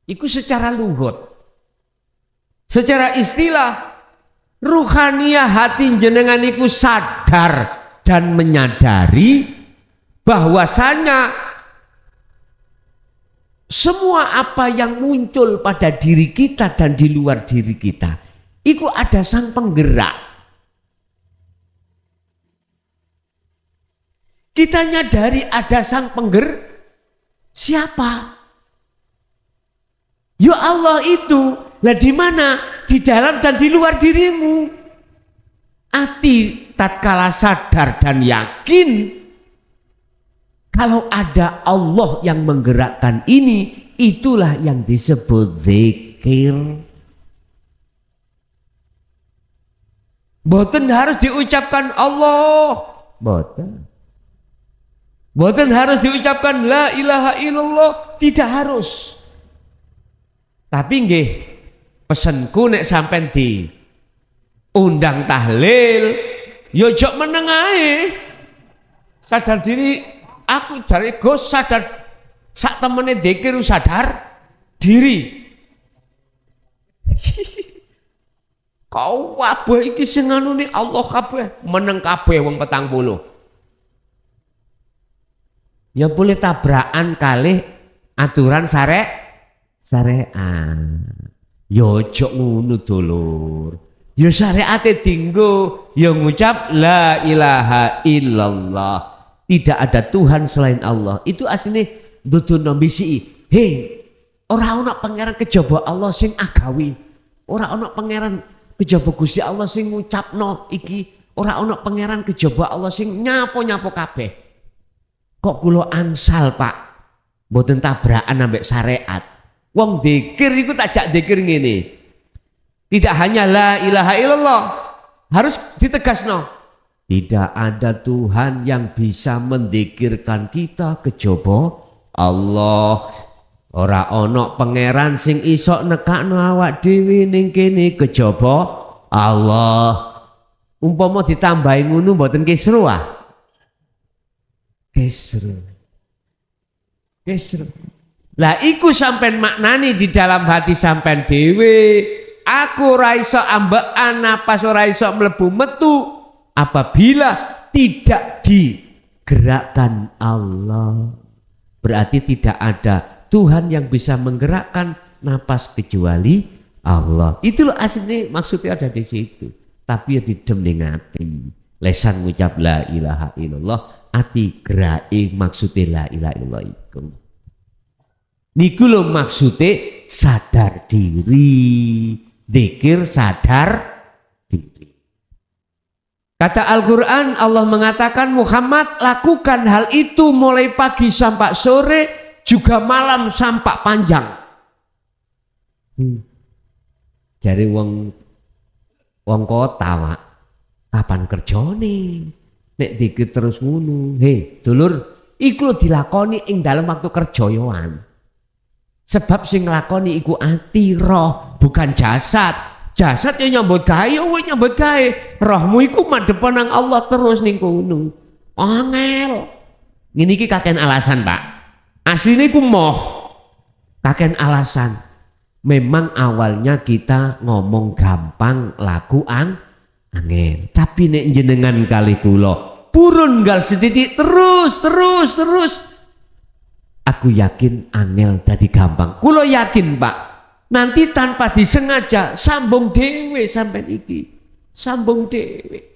Iku secara luhut. Secara istilah, ruhaniyah hati jenengan iku sadar dan menyadari bahwasanya semua apa yang muncul pada diri kita dan di luar diri kita, iku ada sang penggerak. Kita nyadari ada sang penggerak. Siapa? Ya Allah itu. Lah di mana? Di dalam dan di luar dirimu. Hati tatkala sadar dan yakin kalau ada Allah yang menggerakkan ini, itulah yang disebut zikir. Boten harus diucapkan Allah, boten. Boten harus diucapkan la ilaha illallah, tidak harus. Tapi nggih, pesenku nek sampean di undang tahlil, yo jok meneng ae. Sadar diri, aku jare Gus sadar sak temene dzikir sadar diri. Kau kabeh iki sing anune Allah kabeh, meneng kabeh wong 40. Ya boleh tabrakan kalih aturan syariat. Yo ojo ngono dulur. Ya syariate dinggo, ya ngucap la ilaha illallah. Tidak ada Tuhan selain Allah. Itu asline dudono mbisi. Hei, ora ana pangeran kejaba Allah sing agawi. Ora ana pangeran kejaba Gusti Allah sing ngucapno iki, ora ana pangeran kejaba Allah sing nyapo-nyapo kabeh. Kok kula ansal, Pak? Mboten tabrakan ambek syariat. Wong dzikir iku takjak dzikir ngene. Tidak hanya la ilaha illallah, harus ditegasno. Tidak ada Tuhan yang bisa mendikirkan kita kejaba Allah. Ora ana pangeran sing iso nekakno awak dhewe ning kene kejaba Allah. Umpama ditambahi ngono mboten kisru ah. Kisru. Lah iku sampean maknani di dalam hati sampean dhewe. Aku ora iso ambekan napas, ora iso mlebu metu apabila tidak digerakkan Allah. Berarti tidak ada Tuhan yang bisa menggerakkan napas kecuali Allah. Itu loh aslinya maksudnya ada di situ. Tapi ya didem ning ati. Lesan ngucap la ilaha illallah, ati gerake maksudnya la ilaha illallah iku. Niku lho maksudnya sadar diri. Dzikir sadar diri. Kata Al-Quran, Allah mengatakan Muhammad lakukan hal itu mulai pagi sampai sore, juga malam sampai panjang. Jadi wong kota Pak, kapan kerjane? Nek dzikir terus ngono. Hei dulur, iku dilakoni ing dalam waktu kerja yoan. Sebab sing nglakoni iku ati roh, bukan jasad. Jasad ya nyambut gawe, wis nyambut gawe. Rohmu iku madhep nang Allah terus ning kono. Angel. Ngene iki kaken alasan, Pak. Asline iku moh. Kaken alasan. Memang awalnya kita ngomong gampang, laku angel. Tapi nek jenengan kali kula purun gal sedidik terus. Aku yakin angel dadi gampang. Kulo yakin Pak, nanti tanpa disengaja sambung dewe sampai iki. Sambung dewe.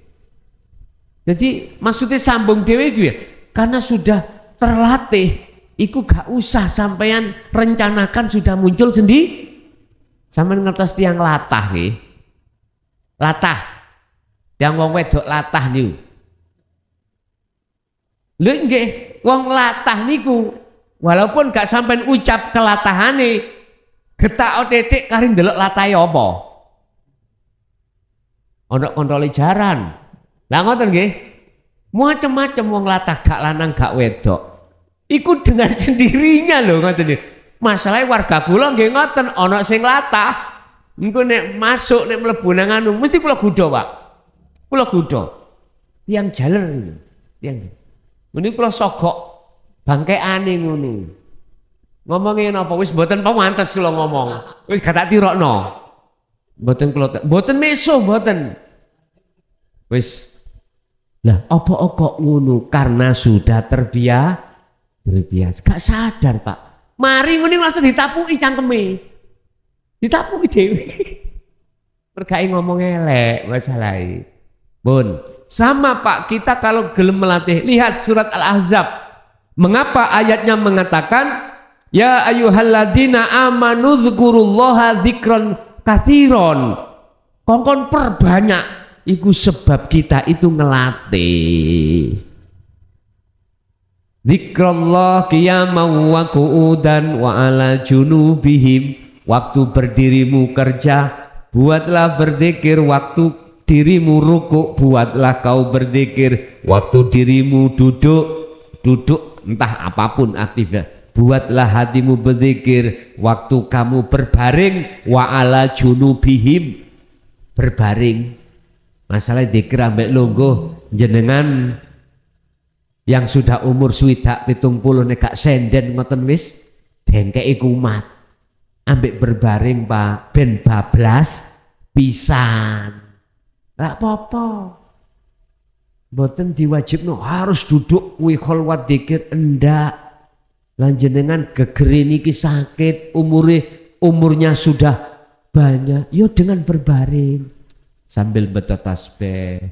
Jadi maksudnya sambung dewe gitu ya, karena sudah terlatih. Iku gak usah sampean rencanakan sudah muncul sendiri. Sampean ngertos tiang latah nih. Latah. Yang wong wedok latah niku. Lho nggih, wong latah niku walaupun gak sampean ucap kelatahane, getak titik kari ndelok latahe apa? Ana kontrole jaran. Lah ngoten nggih. Macem-macem wong latah gak lanang gak wedok. Iku dengan sendirinya lho ngoten nggih. Masalahe warga kula nggih ngoten, ana sing latah. Engko nek masuk nek mlebu nang anu mesti kula gudha, Pak. Kula gudha. Tiang jaler niku. Tiang. Muni kula sogok bangkeane ngono. Ngomongin apa wis mboten pamantes kula ngomong. Wis gak tak tirokno. Mboten kula mboten meso mboten. Wis. Lah apa kok ngono? Karena sudah terbiasa. Gak sadar, Pak. Mari ngene langsung ditapuki cangkeme. Ditapuki dhewe. Mergae ngomong elek masalahe. Pun, Sama Pak, kita kalau gelem melatih, lihat surat Al-Ahzab. Mengapa ayatnya mengatakan ya ayyuhalladzina amanu dzkurullaha dzikron katsiron. Kongkon perbanyak, itu sebab kita itu ngelatih. Dzikrullah qiyaman wa qu'udan wa ala junubihim. Waktu berdirimu kerja, buatlah berzikir. Waktu dirimu rukuk, buatlah kau berzikir. Waktu dirimu duduk entah apapun aktifnya, buatlah hatimu berzikir. Waktu kamu berbaring, wa ala junubihim, berbaring. Masalah dzikir ambek lungguh jenengan yang sudah umur swidak 70 nek gak senden ngoten wis dengkeki kumat. Ambek berbaring Pak ben bablas pisan. Lah apa-apa. Mboten diwajibno harus duduk kuwi kholwat dzikir, endak. Lan jenengan geger niki sakit, umurnya sudah banyak, yo dengan berbaring sambil baca tasbih.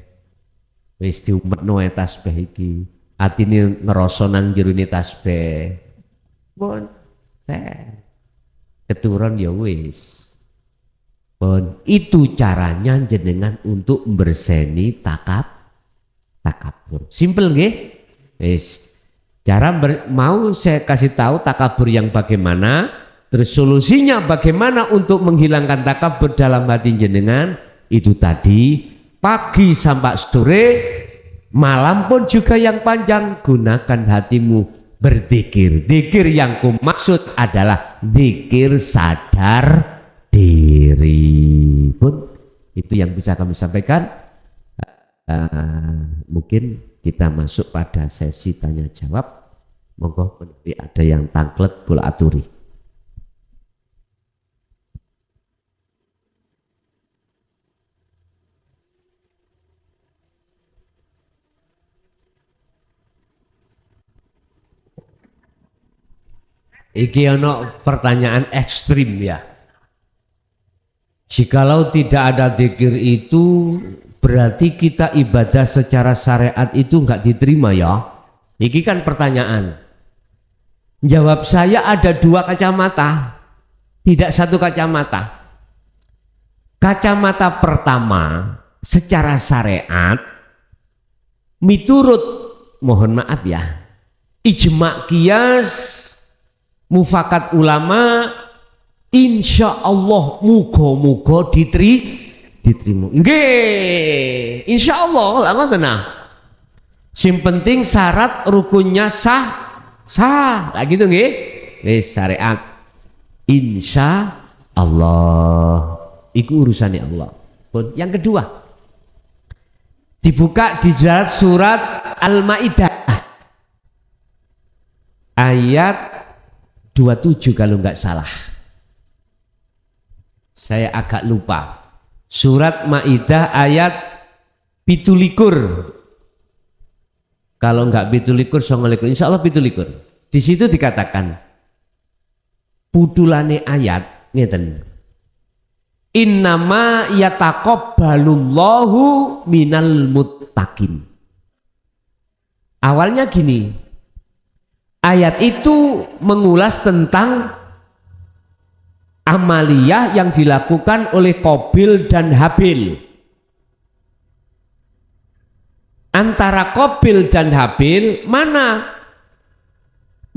Wis diumetno tasbih iki, atine ngerasa nang jerone tasbih. Pun keturun ya wis. Pun itu caranya jenengan untuk berseni takabur. Simple nggih? Wis. Cara mau saya kasih tahu takabur yang bagaimana, terus solusinya bagaimana untuk menghilangkan takabur dalam hati jenengan. Itu tadi pagi sampai sore, malam pun juga yang panjang, gunakan hatimu berzikir. Zikir yang kumaksud adalah zikir sadar diri. Pun itu yang bisa kami sampaikan. Mungkin kita masuk pada sesi tanya jawab. Monggo ada yang tangklet kula aturi. Iki ono pertanyaan ekstrim ya. Jikalau tidak ada zikir itu berarti kita ibadah secara syariat itu enggak diterima ya. Iki kan pertanyaan. Jawab saya ada dua kacamata, tidak satu kacamata. Kacamata pertama secara syariat miturut, mohon maaf ya, ijma' qiyas mufakat ulama, insya Allah muga-muga diterima. Nggih, insya Allah lah ngoten nah. Sing penting syarat rukunnya sah. Lah gitu nggih. Wis syariat. Insya Allah. Iku urusannya Allah. Pun yang kedua. Dibuka di surat Al-Maidah. Ayat 27 kalau enggak salah. Saya agak lupa. Surat Maidah ayat 17. Kalau enggak 17, 29, insya Allah 17. Di situ dikatakan pudulane ayat ngeten. Innama yataqabbalullahu minal muttaqin. Awalnya gini. Ayat itu mengulas tentang amaliyah yang dilakukan oleh Qabil dan Habil. Antara Qabil dan Habil, mana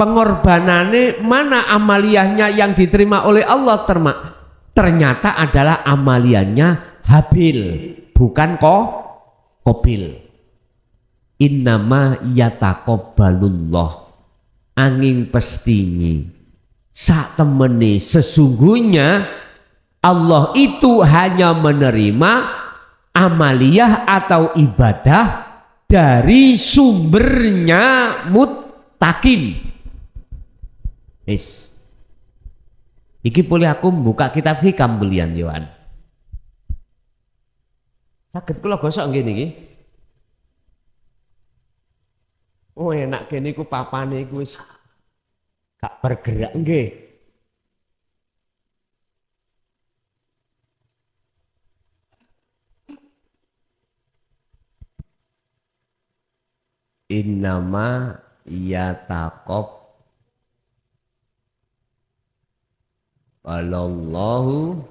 pengorbanannya, mana amaliyahnya yang diterima oleh Allah? Ternyata adalah amaliyahnya Habil, bukan Qabil. Innama yataqabbalullah, angin pestingi sak temeni sesungguhnya Allah itu hanya menerima amaliyah atau ibadah dari sumbernya muttaqin. Wis. Iki boleh aku membuka kitab hikam belian Yohan. Saged kula gosok nggih niki. Oh enak kene iku papane iku wis gak bergerak nggih. innama yataqabbalallahu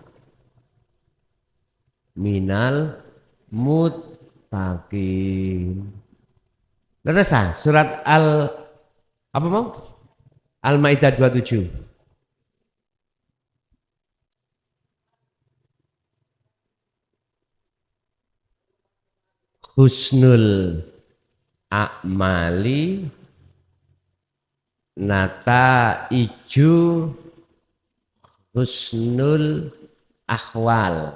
minal muttaqin. Leres surat apa mau? Al-Maidah 27. Husnul a'mali nataiju husnul ahwali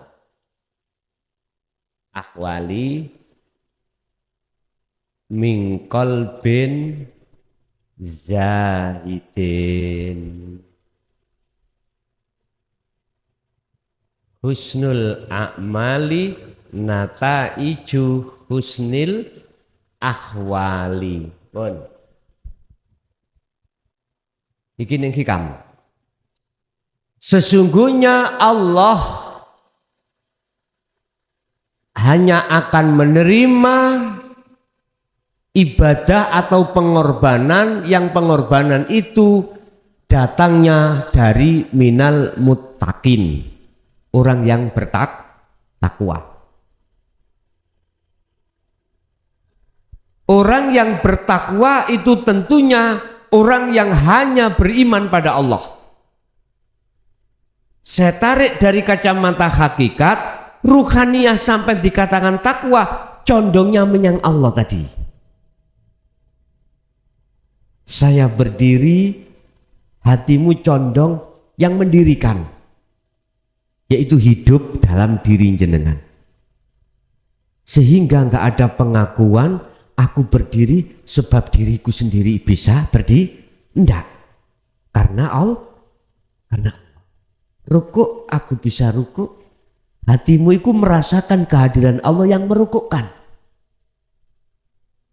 min qalbin zahidin. Husnul a'mali nataiju husnil ahwali. Pun iki ning hikam. Sesungguhnya Allah hanya akan menerima ibadah atau pengorbanan yang pengorbanan itu datangnya dari minal muttaqin, orang yang bertakwa. Orang yang bertakwa itu tentunya orang yang hanya beriman pada Allah. Saya tarik dari kacamata hakikat, ruhaniyah sampai dikatakan takwa, condongnya menyang Allah tadi. Saya berdiri, hatimu condong yang mendirikan, yaitu hidup dalam diri jenengan. Sehingga enggak ada pengakuan, aku berdiri sebab diriku sendiri bisa berdiri. Enggak. Karena Allah. Rukuk, aku bisa rukuk. Hatimu itu merasakan kehadiran Allah yang merukukkan.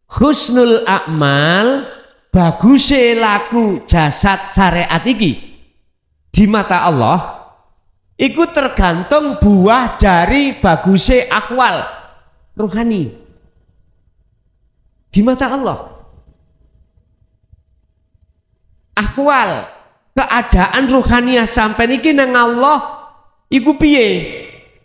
Husnul a'mal, bagusnya laku jasad syariat iki di mata Allah, itu tergantung buah dari bagusnya akhwal ruhani di mata Allah. Akhwal keadaan ruhaniyah sampai niki nang Allah iku piye?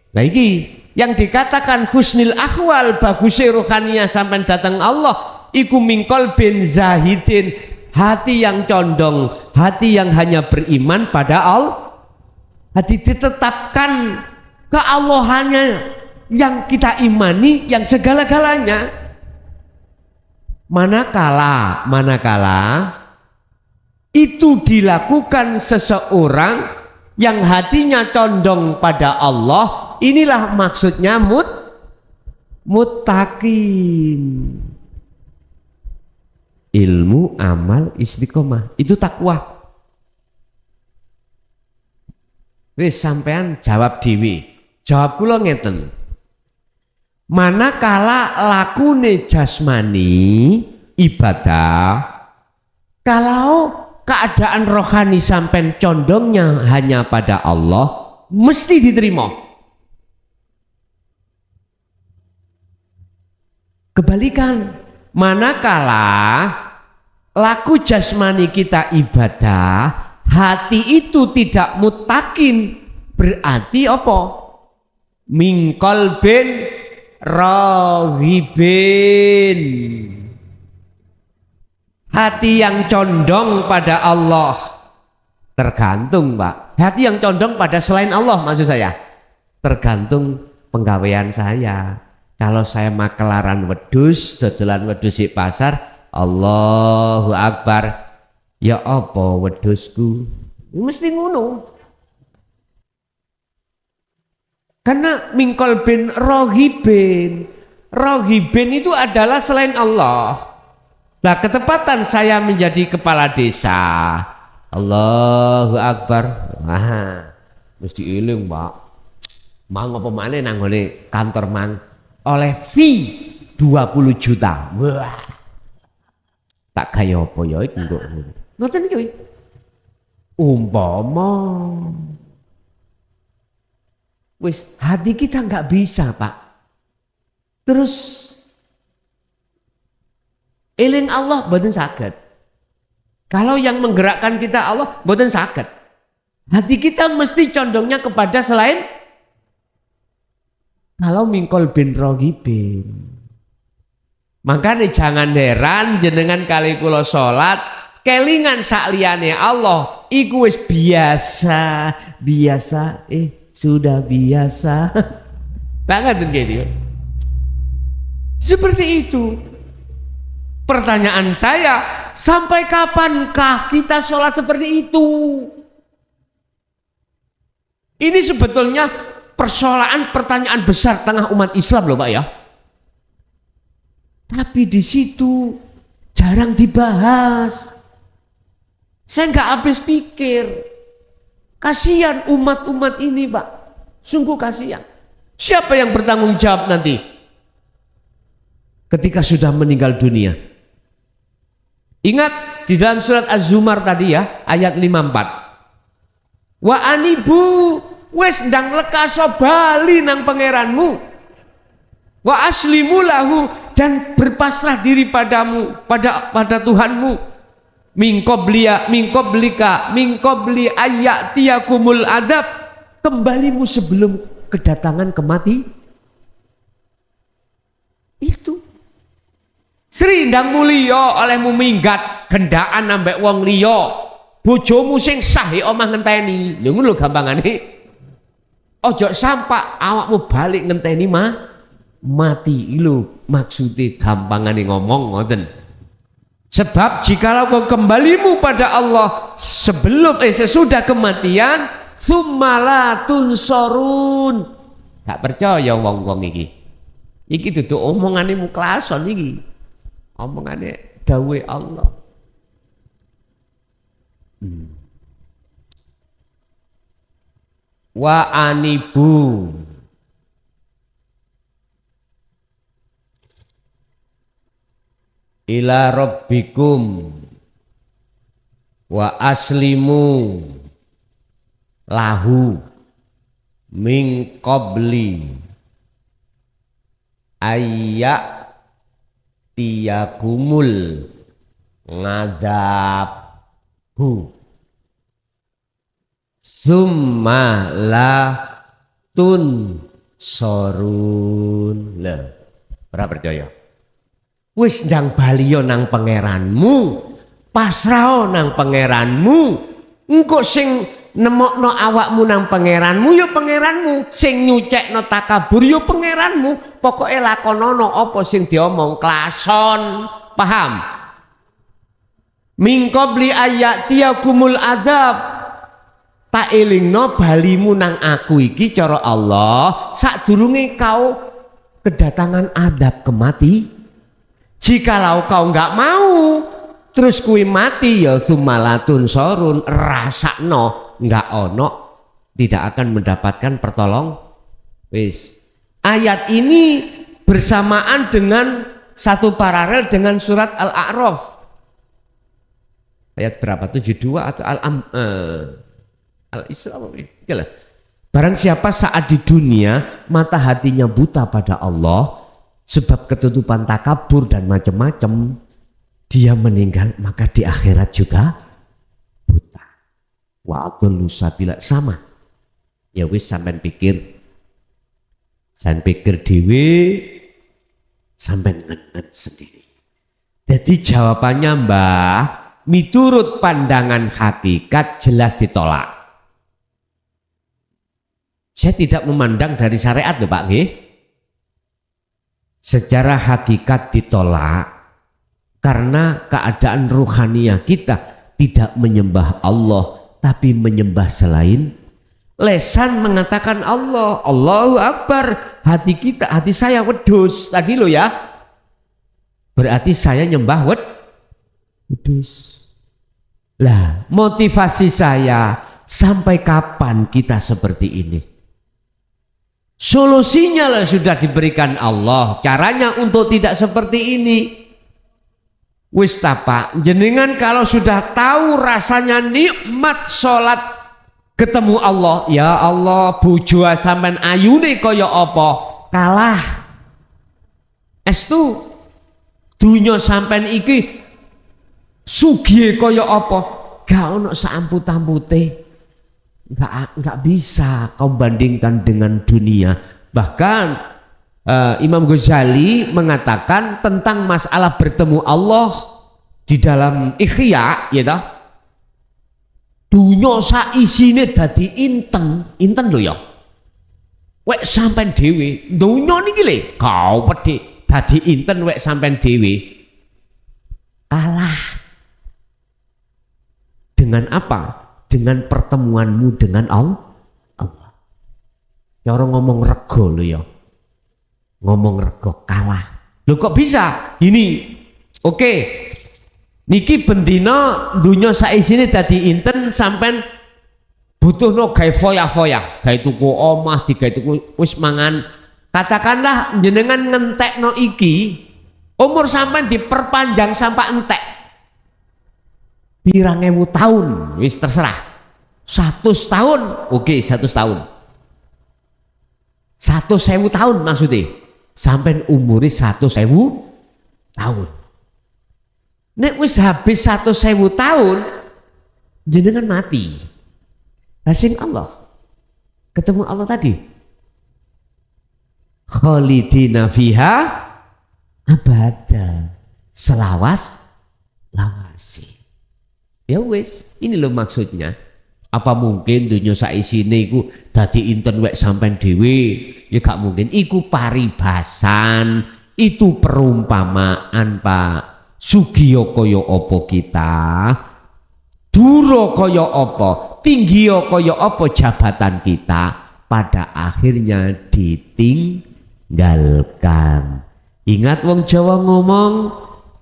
Nah iki yang dikatakan husnil akhwal, bagusnya ruhaniyah sampai datang Allah iku mingkol bin zahidin, hati yang condong, hati yang hanya beriman pada Allah, hati ditetapkan keallahannya yang kita imani, yang segala-galanya. Manakala itu dilakukan seseorang yang hatinya condong pada Allah, inilah maksudnya muttaqin. Ilmu, amal, istiqomah, itu takwa. Wis sampean jawab dewi. Jawab kula ngeten. Manakala lakune jasmani ibadah, kalau keadaan rohani sampai condongnya hanya pada Allah, mesti diterima. Kebalikan, manakala laku jasmani kita ibadah, hati itu tidak muttaqin, berarti apa? Min qalbin raghibin, hati yang condong pada Allah. Tergantung Pak, hati yang condong pada selain Allah, maksud saya tergantung penggawean saya. Kalau saya makelaran wedhus, dodolan wedhus di pasar, Allahu Akbar, ya apa wedhusku, mesti ngono. Karena mingkol bin rohibin itu adalah selain Allah. Nah, ketepatan saya menjadi kepala desa, Allahu Akbar, mesti iling Pak, mang apa maneh nang ngene kantor mang oleh fee 20 juta. Wah, tak kaya apa ya iku kok. Ngoten iki. Umpama wis hati kita nggak bisa Pak, terus Eling Allah mboten saged. Kalau yang menggerakkan kita Allah mboten saged. Hati kita mesti condongnya kepada selain kalau mingkol bin rohibin. Makanya jangan heran jenengan kali kula salat kelingan sakliyane Allah iku wis biasa, sudah biasa. Banget gitu. Seperti itu. Pertanyaan saya, sampai kapankah kita sholat seperti itu? Ini sebetulnya pertanyaan besar tengah umat Islam loh Pak ya. Tapi di situ jarang dibahas. Saya nggak habis pikir. Kasihan umat-umat ini Pak. Sungguh kasihan. Siapa yang bertanggung jawab nanti? Ketika sudah meninggal dunia. Ingat di dalam surat Az-Zumar tadi ya, ayat 54. Wa anibu wes ndang lekaso bali nang pangeranmu. Wa aslimu lahu dan berpasrah diri padamu, pada Tuhanmu. Mingkobli ayyatiyakumul adab, kembalimu sebelum kedatangan kemati. Itu Sri ndang mulya olehmu minggat gendaan ambek wong liya. Bojomu sing sah ya omah ngenteni. Lho ngono lho gampangane. Ojo sampak awakmu balik ngenteni mati lho maksude gampangane ngomong ngoten. Sebab jikalau kau kembalimu pada Allah sesudah kematian tsumma tunsorun. Gak percaya wong-wong iki. Iki duduk omongane muklason iki. Omongannya dawe Allah. Wa anibu ila rabbikum wa aslimu lahu min qabli tiyakumul ngadabhu summa la tun sorun. Lho ora percaya wis ndang baliyo nang pangeranmu, pasrah nang pangeranmu. Engko sing nemokno awakmu nang pangeranmu ya pangeranmu, sing nyucekno takabur ya pangeranmu. Pokoke lakonono apa sing diomong klason, paham? Min qabli ayyatiyakumul adab, tak elingno balimu nang aku iki cara Allah sadurunge kau kedatangan adab kemati. Jikalau kau nggak mau terus kui mati ya sumalatun sorun, rasakno nggak ono, tidak akan mendapatkan pertolong. Wis ayat ini bersamaan dengan satu paralel dengan surat Al-A'raf ayat berapa, 72 atau Al-Isra. Barang siapa saat di dunia mata hatinya buta pada Allah sebab ketutupan takabur dan macam-macam, dia meninggal maka di akhirat juga buta. Wa adallu sabila, sama. Ya wis sampean pikir dhewe, sampean ngen sendiri. Jadi jawabannya Mbah, miturut pandangan hakikat jelas ditolak. Saya tidak memandang dari syariat loh Pak nggih. Secara hakikat ditolak karena keadaan ruhaniyah kita tidak menyembah Allah tapi menyembah selain. Lesan mengatakan Allah, Allahu Akbar, hati saya wedus tadi lo ya, berarti saya nyembah wedus. Lah motivasi saya, sampai kapan kita seperti ini? Solusinya lah sudah diberikan Allah. Caranya untuk tidak seperti ini. Wis Pak, jenengan kalau sudah tahu rasanya nikmat sholat ketemu Allah, ya Allah bojo sampean ayune kaya apa? Kalah. Estu Dunya sampean iki sugih kaya apa? Gak ono saamput-ampute. Enggak bisa kau bandingkan dengan dunia. Bahkan Imam Ghazali mengatakan tentang masalah bertemu Allah di dalam Ikhya, ya toh. Dunya sak isine dadi inten lho ya. Wek sampean dhewe, dunya niki lho, kau pedhe dadi inten wek sampean dhewe. Kalah. Dengan apa? Dengan pertemuanmu dengan Allah. Cara ngomong rego lho ya. Ngomong rego kalah. Lho kok bisa? Gini. Oke. Niki bendina dunya saisine dadi inten sampean butuhno gawe foya-foya, gawe tuku omah, digawe tuku wis mangan. Katakanlah jenengan ngentekno iki umur sampean diperpanjang sampai entek. Pirang ewu tahun wis terserah. 100 tahun, oke 100 tahun. 100.000 tahun maksudnya. Sampai umure 100.000 tahun. Nek wis habis 100.000 tahun jenengan mati. Asing Allah. Ketemu Allah tadi. Khalidina fiha abada. Selawas lawasi. Ya wis, ini loh maksudnya. Apa mungkin dunia saisine iku dadi inten wek sampean dhewe? Ya gak mungkin. Iku paribasan, itu perumpamaan, Pak. Sugiya kaya apa kita? Dura kaya apa? Tinggiya kaya apa jabatan kita? Pada akhirnya ditinggalkan. Ingat wong Jawa ngomong,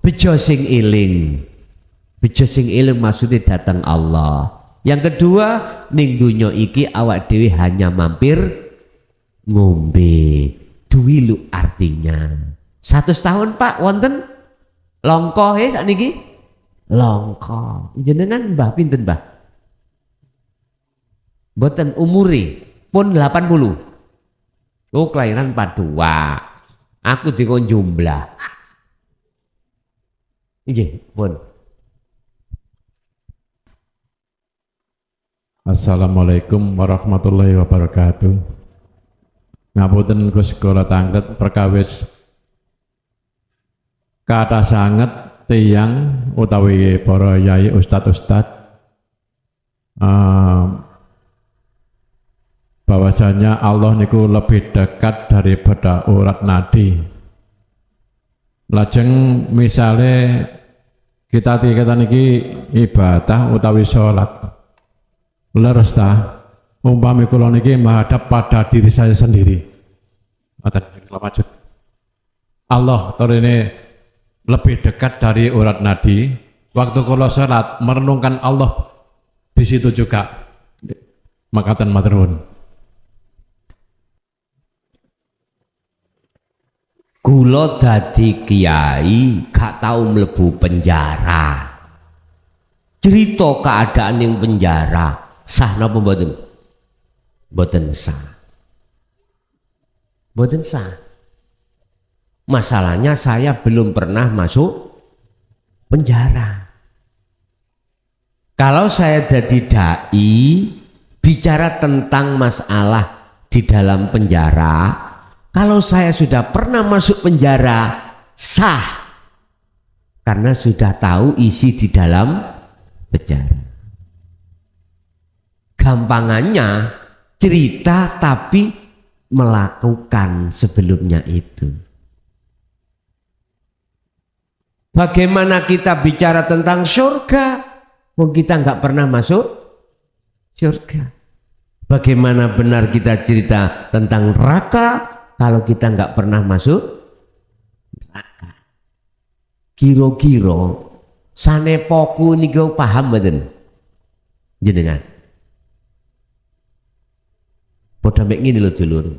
bejo sing eling. Bejo sing eling maksudnya datang Allah. Yang kedua, ning dunya iki awak dhewe hanya mampir ngombe. Duwilu artinya. 100 tahun Pak wonten longko sakniki? Longko. Jenengan Mbah pinten Mbah? Mboten umure pun 80. Oh kelahiran 42. Aku dikon jumlah. Nggih, pun. Assalamualaikum warahmatullahi wabarakatuh. Ngapunten Gus kula tanglet perkawis kata sanget tiyang utawi para yai ustad bahwasanya Allah niku lebih dekat daripada urat nadi. Lajeng misale kita niki ibadah utawi sholat. Leres ta, umpami kula niki menghadap pada diri saya sendiri. Allah ini lebih dekat dari urat nadi. Waktu kula salat merenungkan Allah di situ juga. Makatan maturun. Kula dadi kiai gak tau mlebu penjara. Cerita keadaan yang penjara. Sah napa mboten? Mboten sah. Mboten sah. Masalahnya saya belum pernah masuk penjara. Kalau saya jadi dai bicara tentang masalah di dalam penjara, kalau saya sudah pernah masuk penjara sah karena sudah tahu isi di dalam penjara. Gampangannya cerita tapi melakukan sebelumnya itu. Bagaimana kita bicara tentang surga? Kita nggak pernah masuk surga. Bagaimana benar kita cerita tentang neraka kalau kita nggak pernah masuk neraka? Kira-kira sanepoku niku paham mboten? Jenengan. Padha mek ngene lho dulur.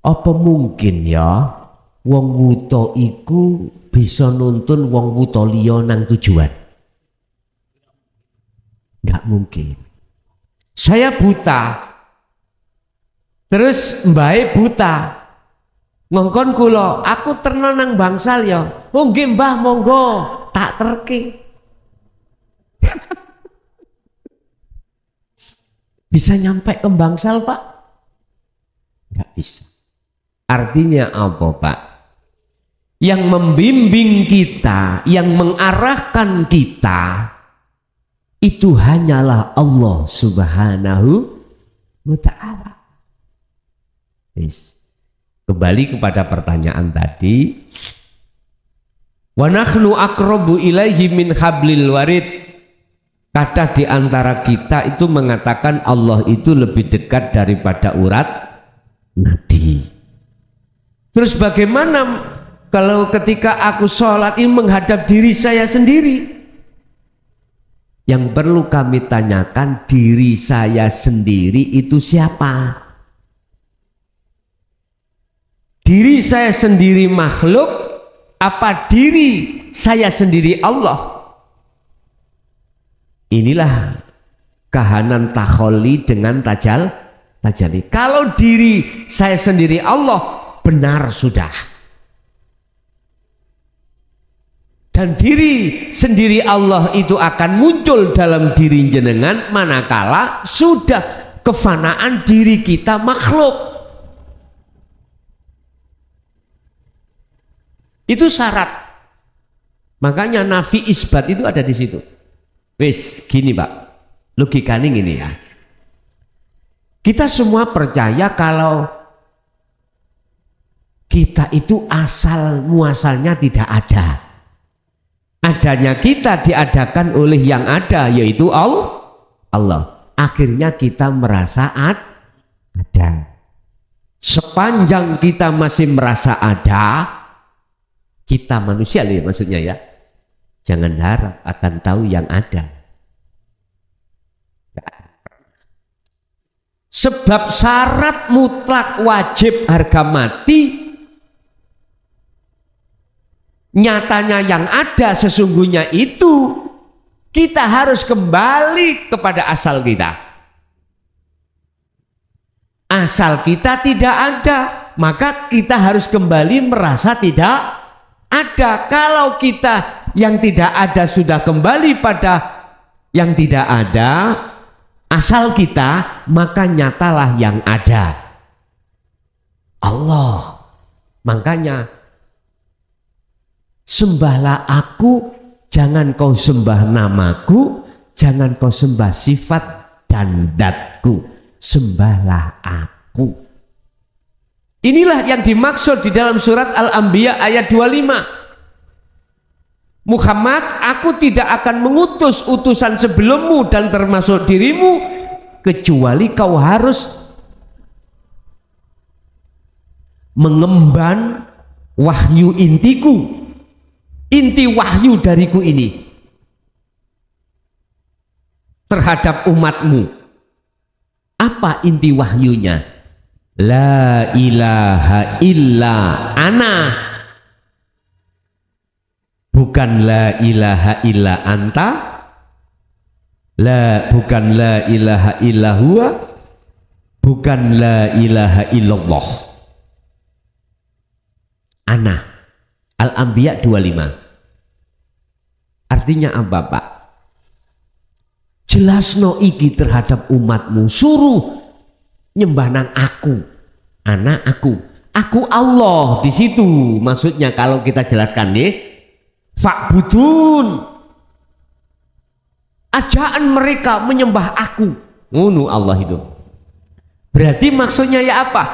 Apa mungkin ya wong wuta iku bisa nuntun wong wuta liya nang tujuan? Enggak mungkin. Saya buta. Terus mbae buta. ngongkon kula aku terno nang bangsal ya. Oh nggih Mbah monggo tak terke. Bisa nyampe ke bangsal Pak? Nggak bisa. Artinya apa Pak? Yang membimbing kita, yang mengarahkan kita itu hanyalah Allah Subhanahu wa ta'ala. Kembali kepada pertanyaan tadi. Wa nahnu aqrabu ilaihi min hablil warid. Kata di antara kita itu mengatakan Allah itu lebih dekat daripada urat nadi. Terus bagaimana kalau ketika aku sholat ini menghadap diri saya sendiri? Yang perlu kami tanyakan, diri saya sendiri itu siapa? Diri saya sendiri makhluk, apa diri saya sendiri Allah? Inilah kahanan takholi dengan tajali. Kalau diri saya sendiri Allah, benar sudah. Dan diri sendiri Allah itu akan muncul dalam diri jenengan manakala sudah kefanaan diri kita makhluk. Itu syarat. Makanya nafi isbat itu ada di situ. Wis, gini Pak, logikanya gini ya. Kita semua percaya kalau kita itu asal muasalnya tidak ada. Adanya kita diadakan oleh yang ada, yaitu Allah. Akhirnya kita merasa ada. Sepanjang kita masih merasa ada, kita manusia maksudnya ya, jangan harap akan tahu yang ada. Sebab syarat mutlak wajib harga mati, nyatanya yang ada sesungguhnya itu kita harus kembali kepada asal kita. Asal kita tidak ada, maka kita harus kembali merasa tidak ada. Kalau kita yang tidak ada sudah kembali pada yang tidak ada, asal kita, maka nyatalah yang ada Allah. Makanya sembahlah aku, jangan kau sembah namaku, jangan kau sembah sifat dan zatku, sembahlah aku. Inilah yang dimaksud di dalam surat Al-Anbiya ayat 25. Muhammad, aku tidak akan mengutus utusan sebelummu dan termasuk dirimu kecuali kau harus mengemban wahyu intiku. Inti wahyu dariku ini terhadap umatmu. Apa inti wahyunya? La ilaha illa ana. Bukan la ilaha illa anta. Bukan la ilaha illa huwa. Bukan la ilaha illallah. Ana. Al-Anbiya 25. Artinya apa Pak? Jelasno iki terhadap umatmu, suruh nyembah nang aku, anak aku Allah. Di situ maksudnya kalau kita jelaskan nih, fa'budun, ajaan mereka menyembah aku, ngono Allah itu. Berarti maksudnya ya apa?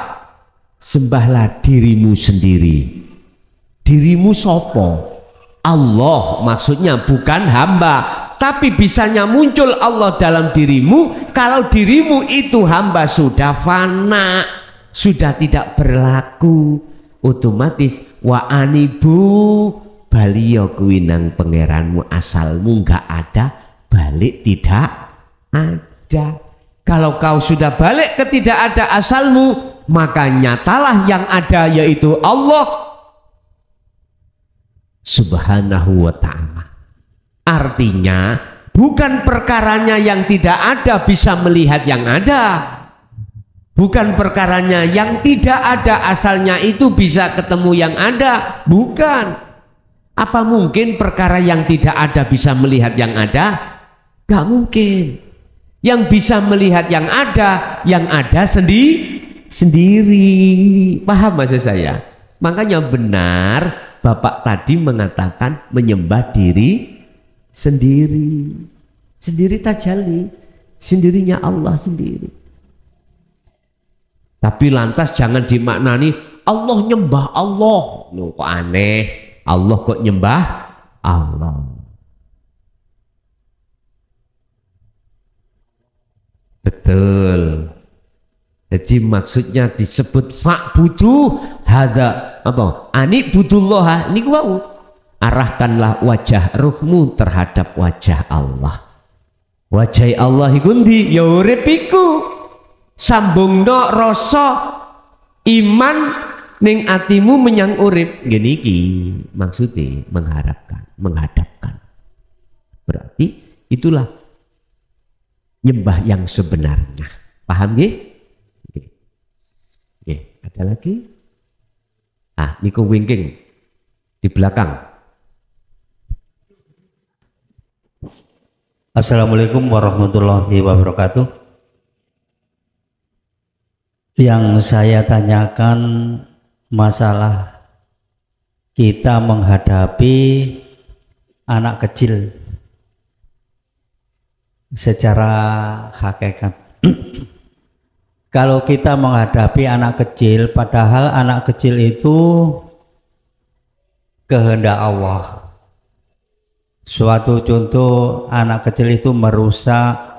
Sembahlah dirimu sendiri. Dirimu sopo? Allah, maksudnya bukan hamba. Tapi bisanya muncul Allah dalam dirimu kalau dirimu itu hamba sudah fana, sudah tidak berlaku. Otomatis wa anibu, baliyo kuwi nang pangeranmu, asalmu nggak ada, balik tidak ada. Kalau kau sudah balik ke tidak ada asalmu, maka nyatalah yang ada, yaitu Allah Subhanahu wa ta'ala. Artinya bukan perkaranya yang tidak ada bisa melihat yang ada, Bukan perkaranya yang tidak ada asalnya itu bisa ketemu yang ada, bukan. Apa mungkin perkara yang tidak ada bisa melihat yang ada? Gak mungkin. Yang bisa melihat yang ada sendiri. Paham maksud saya? Makanya benar Bapak tadi mengatakan menyembah diri sendiri. Sendiri tajalli, sendirinya Allah sendiri. Tapi lantas jangan dimaknani Allah nyembah Allah. Loh, kok aneh? Allah kok nyembah Allah? Betul. Jadi maksudnya disebut fa'budu hada apa? Ani budullah niku wau. Arahkanlah wajah ruhmu terhadap wajah Allah. Wajah Allah iku ndi? Ya urip iku. Sambungno rasa iman ning atimu menyang urip. Gini iki maksudnya menghadapkan. Berarti itulah nyembah yang sebenarnya. Paham nggih? Nggih, ada lagi? Niku wingking di belakang. Assalamualaikum warahmatullahi wabarakatuh. Yang saya tanyakan masalah kita menghadapi anak kecil secara hakikat. Kalau kita menghadapi anak kecil, padahal anak kecil itu kehendak Allah. Suatu contoh, anak kecil itu merusak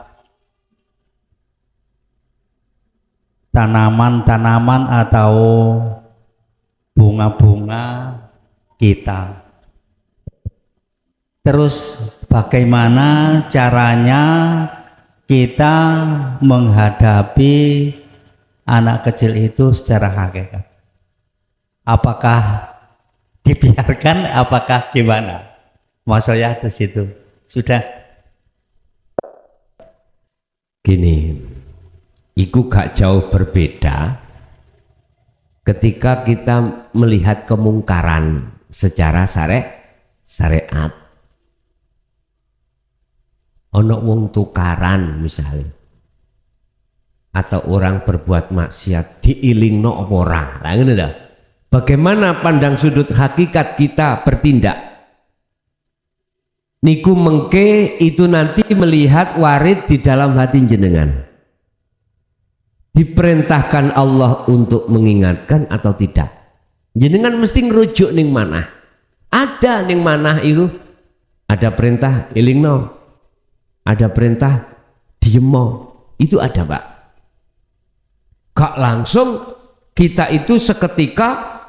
tanaman-tanaman atau bunga-bunga kita. Terus bagaimana caranya kita menghadapi anak kecil itu secara hakikat? Apakah dibiarkan, apakah gimana? Maksudnya di situ sudah Gini, iku gak jauh berbeda ketika kita melihat kemungkaran secara syariat. Ono wong tukaran misalnya, atau orang berbuat maksiat diilingno apa ora. Lah ngene lho. Bagaimana pandang sudut hakikat kita bertindak? Niku mengke itu nanti melihat warid di dalam hati jenengan. Diperintahkan Allah untuk mengingatkan atau tidak? Jenengan mesti ngerujuk ning manah. Ada ning manah itu ada perintah ilingno, ada perintah diemo. Itu ada, Pak. Gak langsung kita itu seketika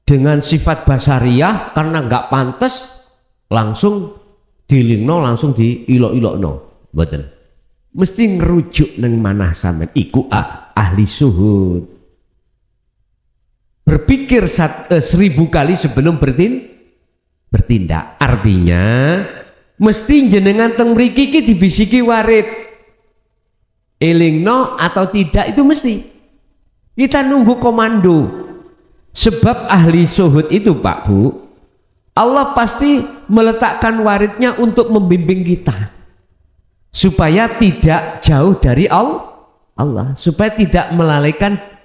dengan sifat basariyah karena gak pantas langsung dilingno, langsung diilok-ilokno. Mboten. Mesti ngerujuk neng manah sampean iku ahli suhud. Berpikir 1000 kali sebelum bertindak. Artinya mesti jenengan teng mriki iki dibisiki warid. Elingno atau tidak itu mesti. Kita nunggu komando. Sebab ahli suhud itu, Pak Bu, Allah pasti meletakkan waridnya untuk membimbing kita supaya tidak jauh dari Allah, supaya tidak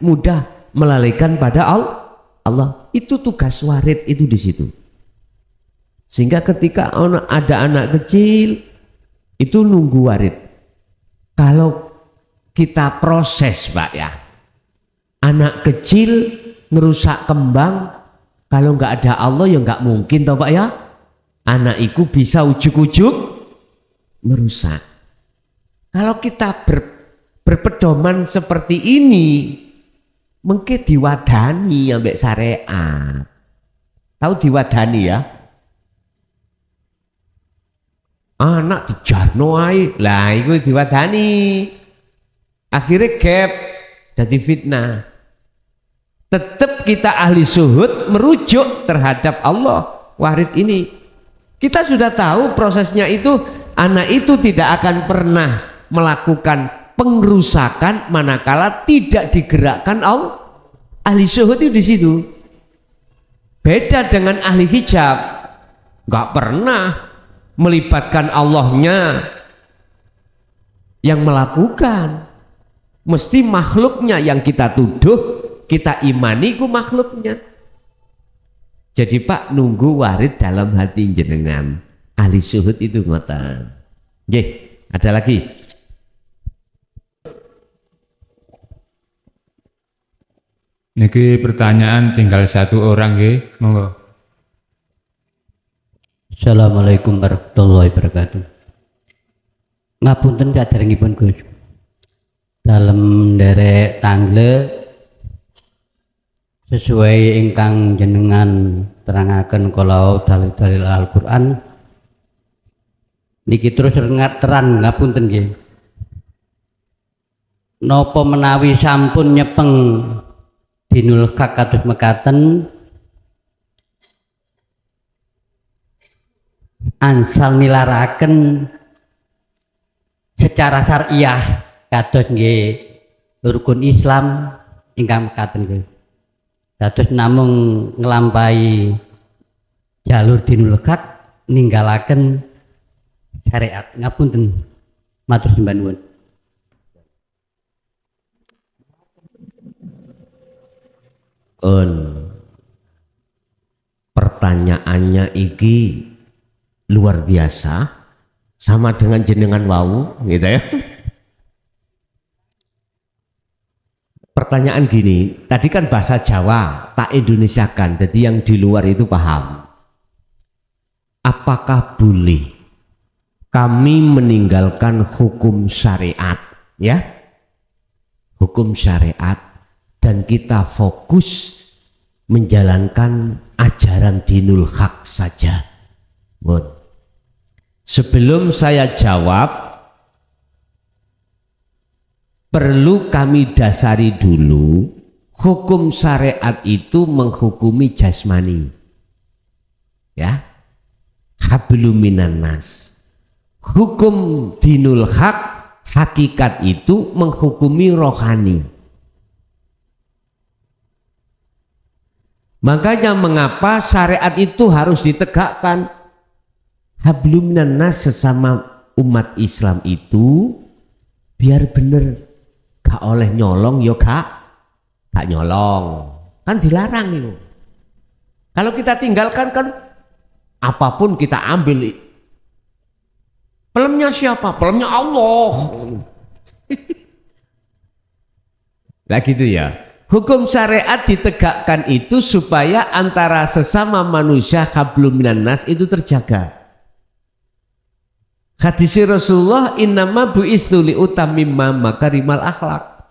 mudah melalaikan pada Allah. Itu tugas warid itu di situ. Sehingga ketika ada anak kecil itu nunggu warid. Kalau kita proses, Pak ya, anak kecil ngerusak kembang, kalau nggak ada Allah ya nggak mungkin toh Pak ya. Anak itu bisa ujuk-ujuk merusak. Kalau kita berpedoman seperti ini, mungkin diwadani ambek syariat. Tahu diwadani ya? Anak dijarno ae, lah iku diwadani. Akhirnya gap, jadi fitnah. Tetap kita ahli suhud merujuk terhadap Allah warid ini. Kita sudah tahu prosesnya itu, anak itu tidak akan pernah melakukan Pengrusakan manakala tidak digerakkan Allah. Ahli syuhud itu di situ. Beda dengan ahli hijab, nggak pernah melibatkan Allahnya yang melakukan. Mesti makhluknya yang kita tuduh, kita imani ku makhluknya. Jadi Pak, nunggu warid dalam hati jenengan. Ahli syuhud itu ngoten. Nggih, ada lagi. Niki pertanyaan tinggal satu orang nggih, monggo. Assalamualaikum warahmatullahi wabarakatuh. Ngapunten kaderengipun Gus. Dalam derek tanggle sesuai ingkang jenengan terangaken kalau dalil-dalil Al-Qur'an niki terus ngateran ngapunten nggih. Napa menawi sampun nyepeng dinul haq kados mekaten ansal nilaraken secara syariah kados nggih rukun Islam ingkang mekaten nggih. Dados namung nglampahi jalur dinul haq ninggalaken syariat. Ngapunten. Matur sembah nuwun. Pertanyaannya iki luar biasa, sama dengan jenengan wau gitu ya. Pertanyaan gini, tadi kan bahasa Jawa tak Indonesiakan, jadi yang di luar itu paham. Apakah boleh kami meninggalkan hukum syariat, ya, hukum syariat, dan kita fokus menjalankan ajaran dinul haq saja? Sebelum saya jawab, perlu kami dasari dulu, hukum syariat itu menghukumi jasmani, ya, hablum minan nas. Hukum dinul haq, hakikat itu menghukumi rohani. Makanya mengapa syariat itu harus ditegakkan? Hablum minan nas, sesama umat Islam itu biar bener, gak oleh nyolong yo gak nyolong, kan dilarang itu. Kalau kita tinggalkan kan apapun kita ambil. Pelemnya siapa? Pelemnya Allah. Nah gitu ya. Hukum syariat ditegakkan itu supaya antara sesama manusia hablum minan nas itu terjaga. Hadis Rasulullah, innama bu'istu liutammima makarimal akhlak.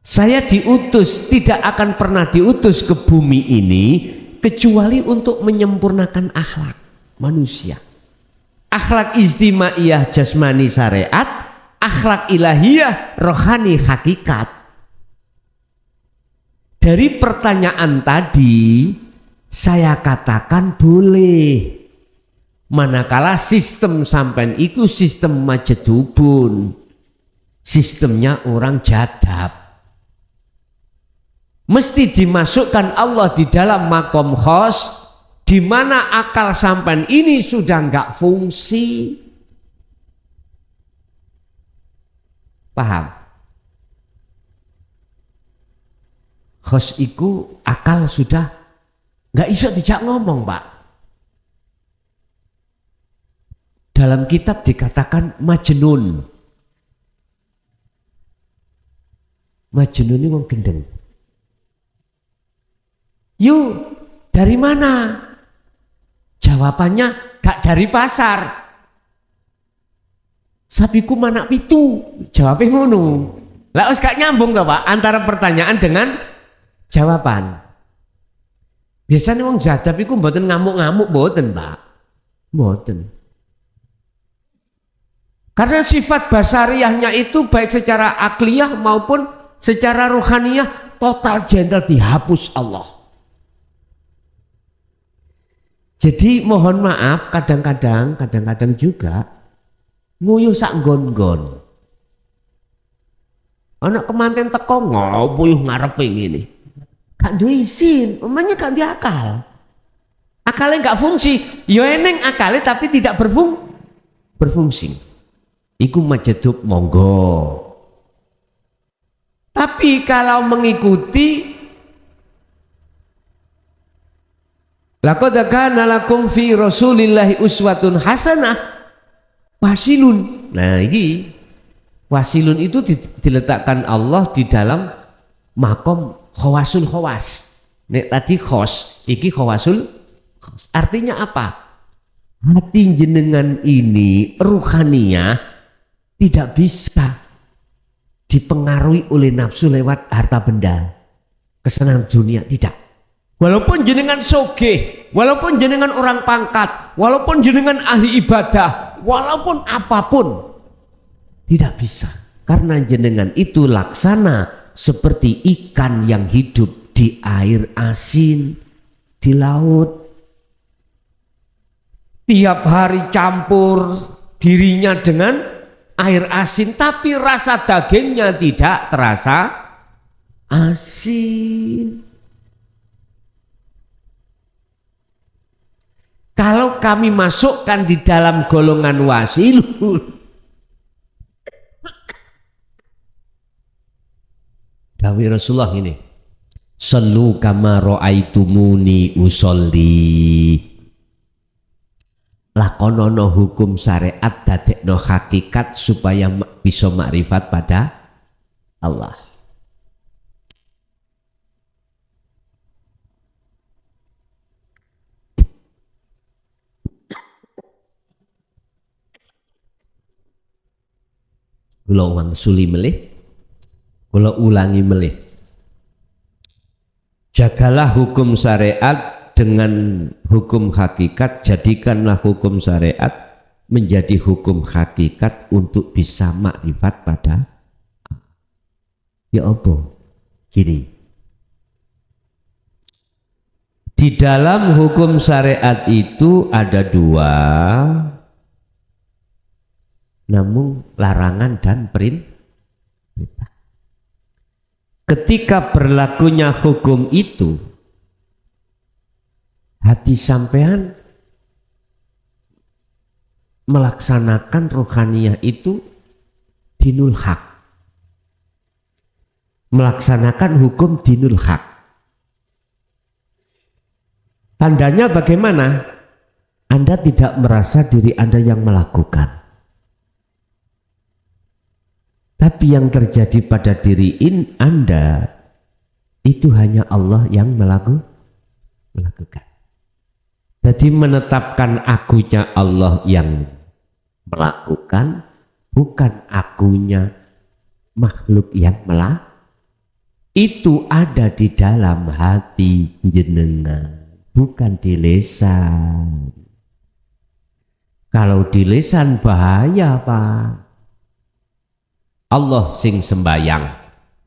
Saya diutus, tidak akan pernah diutus ke bumi ini kecuali untuk menyempurnakan akhlak manusia. Akhlak istimaiyah jasmani syariat, akhlak ilahiyah rohani hakikat. Dari pertanyaan tadi saya katakan boleh, manakala sistem sampean itu sistem majedubun, sistemnya orang jadab. Mesti dimasukkan Allah di dalam makom khos, di mana akal sampean ini sudah enggak fungsi. Paham? Khos iku akal sudah enggak iso dijak ngomong, Pak. Dalam kitab dikatakan majnun. Majnun ini wong gendeng. Yuk, dari mana? Jawabannya gak dari pasar. Sapiku manak pitu. Jawabnya ngono. Lah wis gak nyambung gak, Pak, antara pertanyaan dengan jawaban. Biasanya wong jadab iku mboten ngamuk-ngamuk, mboten, Pak. Mboten. Karena sifat basariahnya itu baik secara akliyah maupun secara ruhaniyah total jenderal dihapus Allah. Jadi mohon maaf kadang-kadang juga nguyuh sak nggon-nggon. Anak kemanten teko ngopo yo ngarepe ngene. Gak duwe isin, umumnya gak duwe akal. Akalnya gak fungsi, yo eneng akalnya tapi tidak berfungsi. Iku majeduk monggo. Tapi kalau mengikuti laqad kana lakum fi Rasulillahi uswatun hasanah wasilun. Nah, ini wasilun itu diletakkan Allah di dalam makom khawasul khawas. Nek tadi khos, iki khawasul khos. Artinya apa? Hati jenengan ini ruhaniyah tidak bisa dipengaruhi oleh nafsu lewat harta benda, kesenangan dunia, tidak. Walaupun jenengan sogeh, walaupun jenengan orang pangkat, walaupun jenengan ahli ibadah, walaupun apapun, tidak bisa. Karena jenengan itu laksana seperti ikan yang hidup di air asin, di laut. Tiap hari campur dirinya dengan air asin, tapi rasa dagingnya tidak terasa asin. Kalau kami masukkan di dalam golongan wasilun, dawuh Rasulullah ini, sallu kama ra'aitumuni usolli. Lakonono hukum syariat dadekno hakikat supaya bisa makrifat pada Allah. Kula wangsuli melih, kula ulangi melih. Jagalah hukum syariat dengan hukum hakikat, jadikanlah hukum syariat menjadi hukum hakikat untuk bisa makrifat pada ya apa? Gini, di dalam hukum syariat itu ada dua, namun larangan dan perintah. Ketika berlakunya hukum itu, hati sampean melaksanakan rohaniyah itu dinul haq, melaksanakan hukum dinul haq. Tandanya bagaimana? Anda tidak merasa diri Anda yang melakukan, tapi yang terjadi pada diri Anda itu hanya Allah yang melakukan. Jadi menetapkan akunya Allah yang melakukan, bukan akunya makhluk yang melakukan. Itu ada di dalam hati jenengan, bukan di lisan. Kalau di lisan bahaya, Pak. Allah sing sembayang,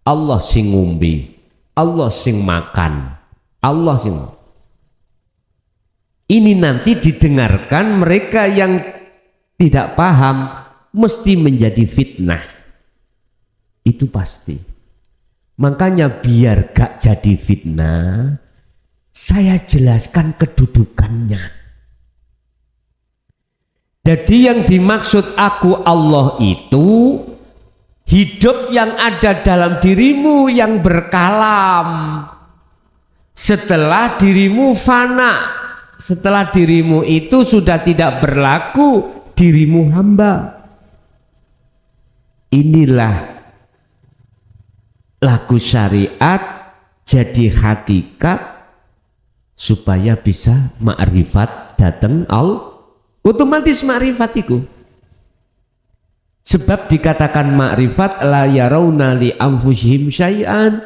Allah sing ngombe, Allah sing makan, Allah sing. Ini nanti didengarkan mereka yang tidak paham, mesti menjadi fitnah. Itu pasti. Makanya biar gak jadi fitnah, saya jelaskan kedudukannya. Jadi yang dimaksud aku Allah itu hidup yang ada dalam dirimu yang berkalam. Setelah dirimu fana, setelah dirimu itu sudah tidak berlaku, dirimu hamba. Inilah laku syariat jadi hakikat supaya bisa ma'rifat datang Allah. Otomatis ma'rifat itu. Sebab dikatakan ma'rifat la yarawna li anfusihim syai'an.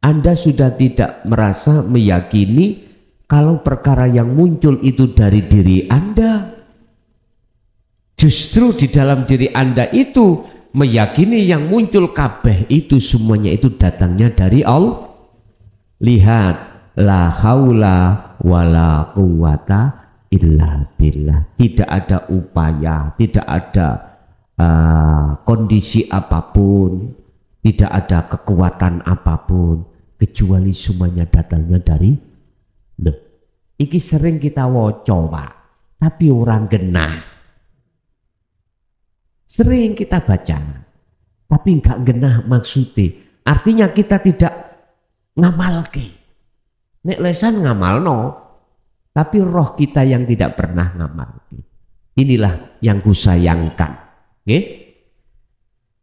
Anda sudah tidak merasa meyakini kalau perkara yang muncul itu dari diri Anda. Justru di dalam diri Anda itu meyakini yang muncul kabeh itu semuanya itu datangnya dari Allah. Lihat, la haula wala quwata illa billah. Tidak ada upaya, tidak ada kondisi apapun, Tidak ada kekuatan apapun kecuali semuanya datangnya dari loh. Iki sering kita woco Pak, tapi orang genah. Sering kita baca, tapi enggak genah maksudnya. Artinya kita tidak ngamalke. Nek lesan ngamalno, tapi roh kita yang tidak pernah ngamalke. Inilah yang kusayangkan. Nggih?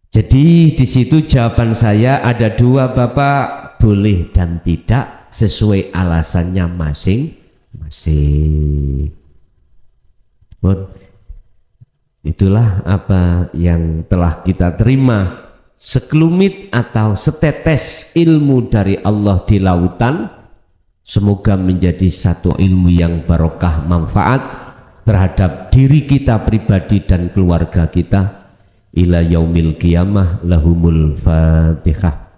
Jadi di situ jawaban saya ada dua Bapak, boleh dan tidak sesuai alasannya masing-masing. Itulah apa yang telah kita terima, sekelumit atau setetes ilmu dari Allah di lautan. Semoga menjadi satu ilmu yang barokah manfaat terhadap diri kita pribadi dan keluarga kita. Ila yaumil qiyamah. Lahumul Fatihah.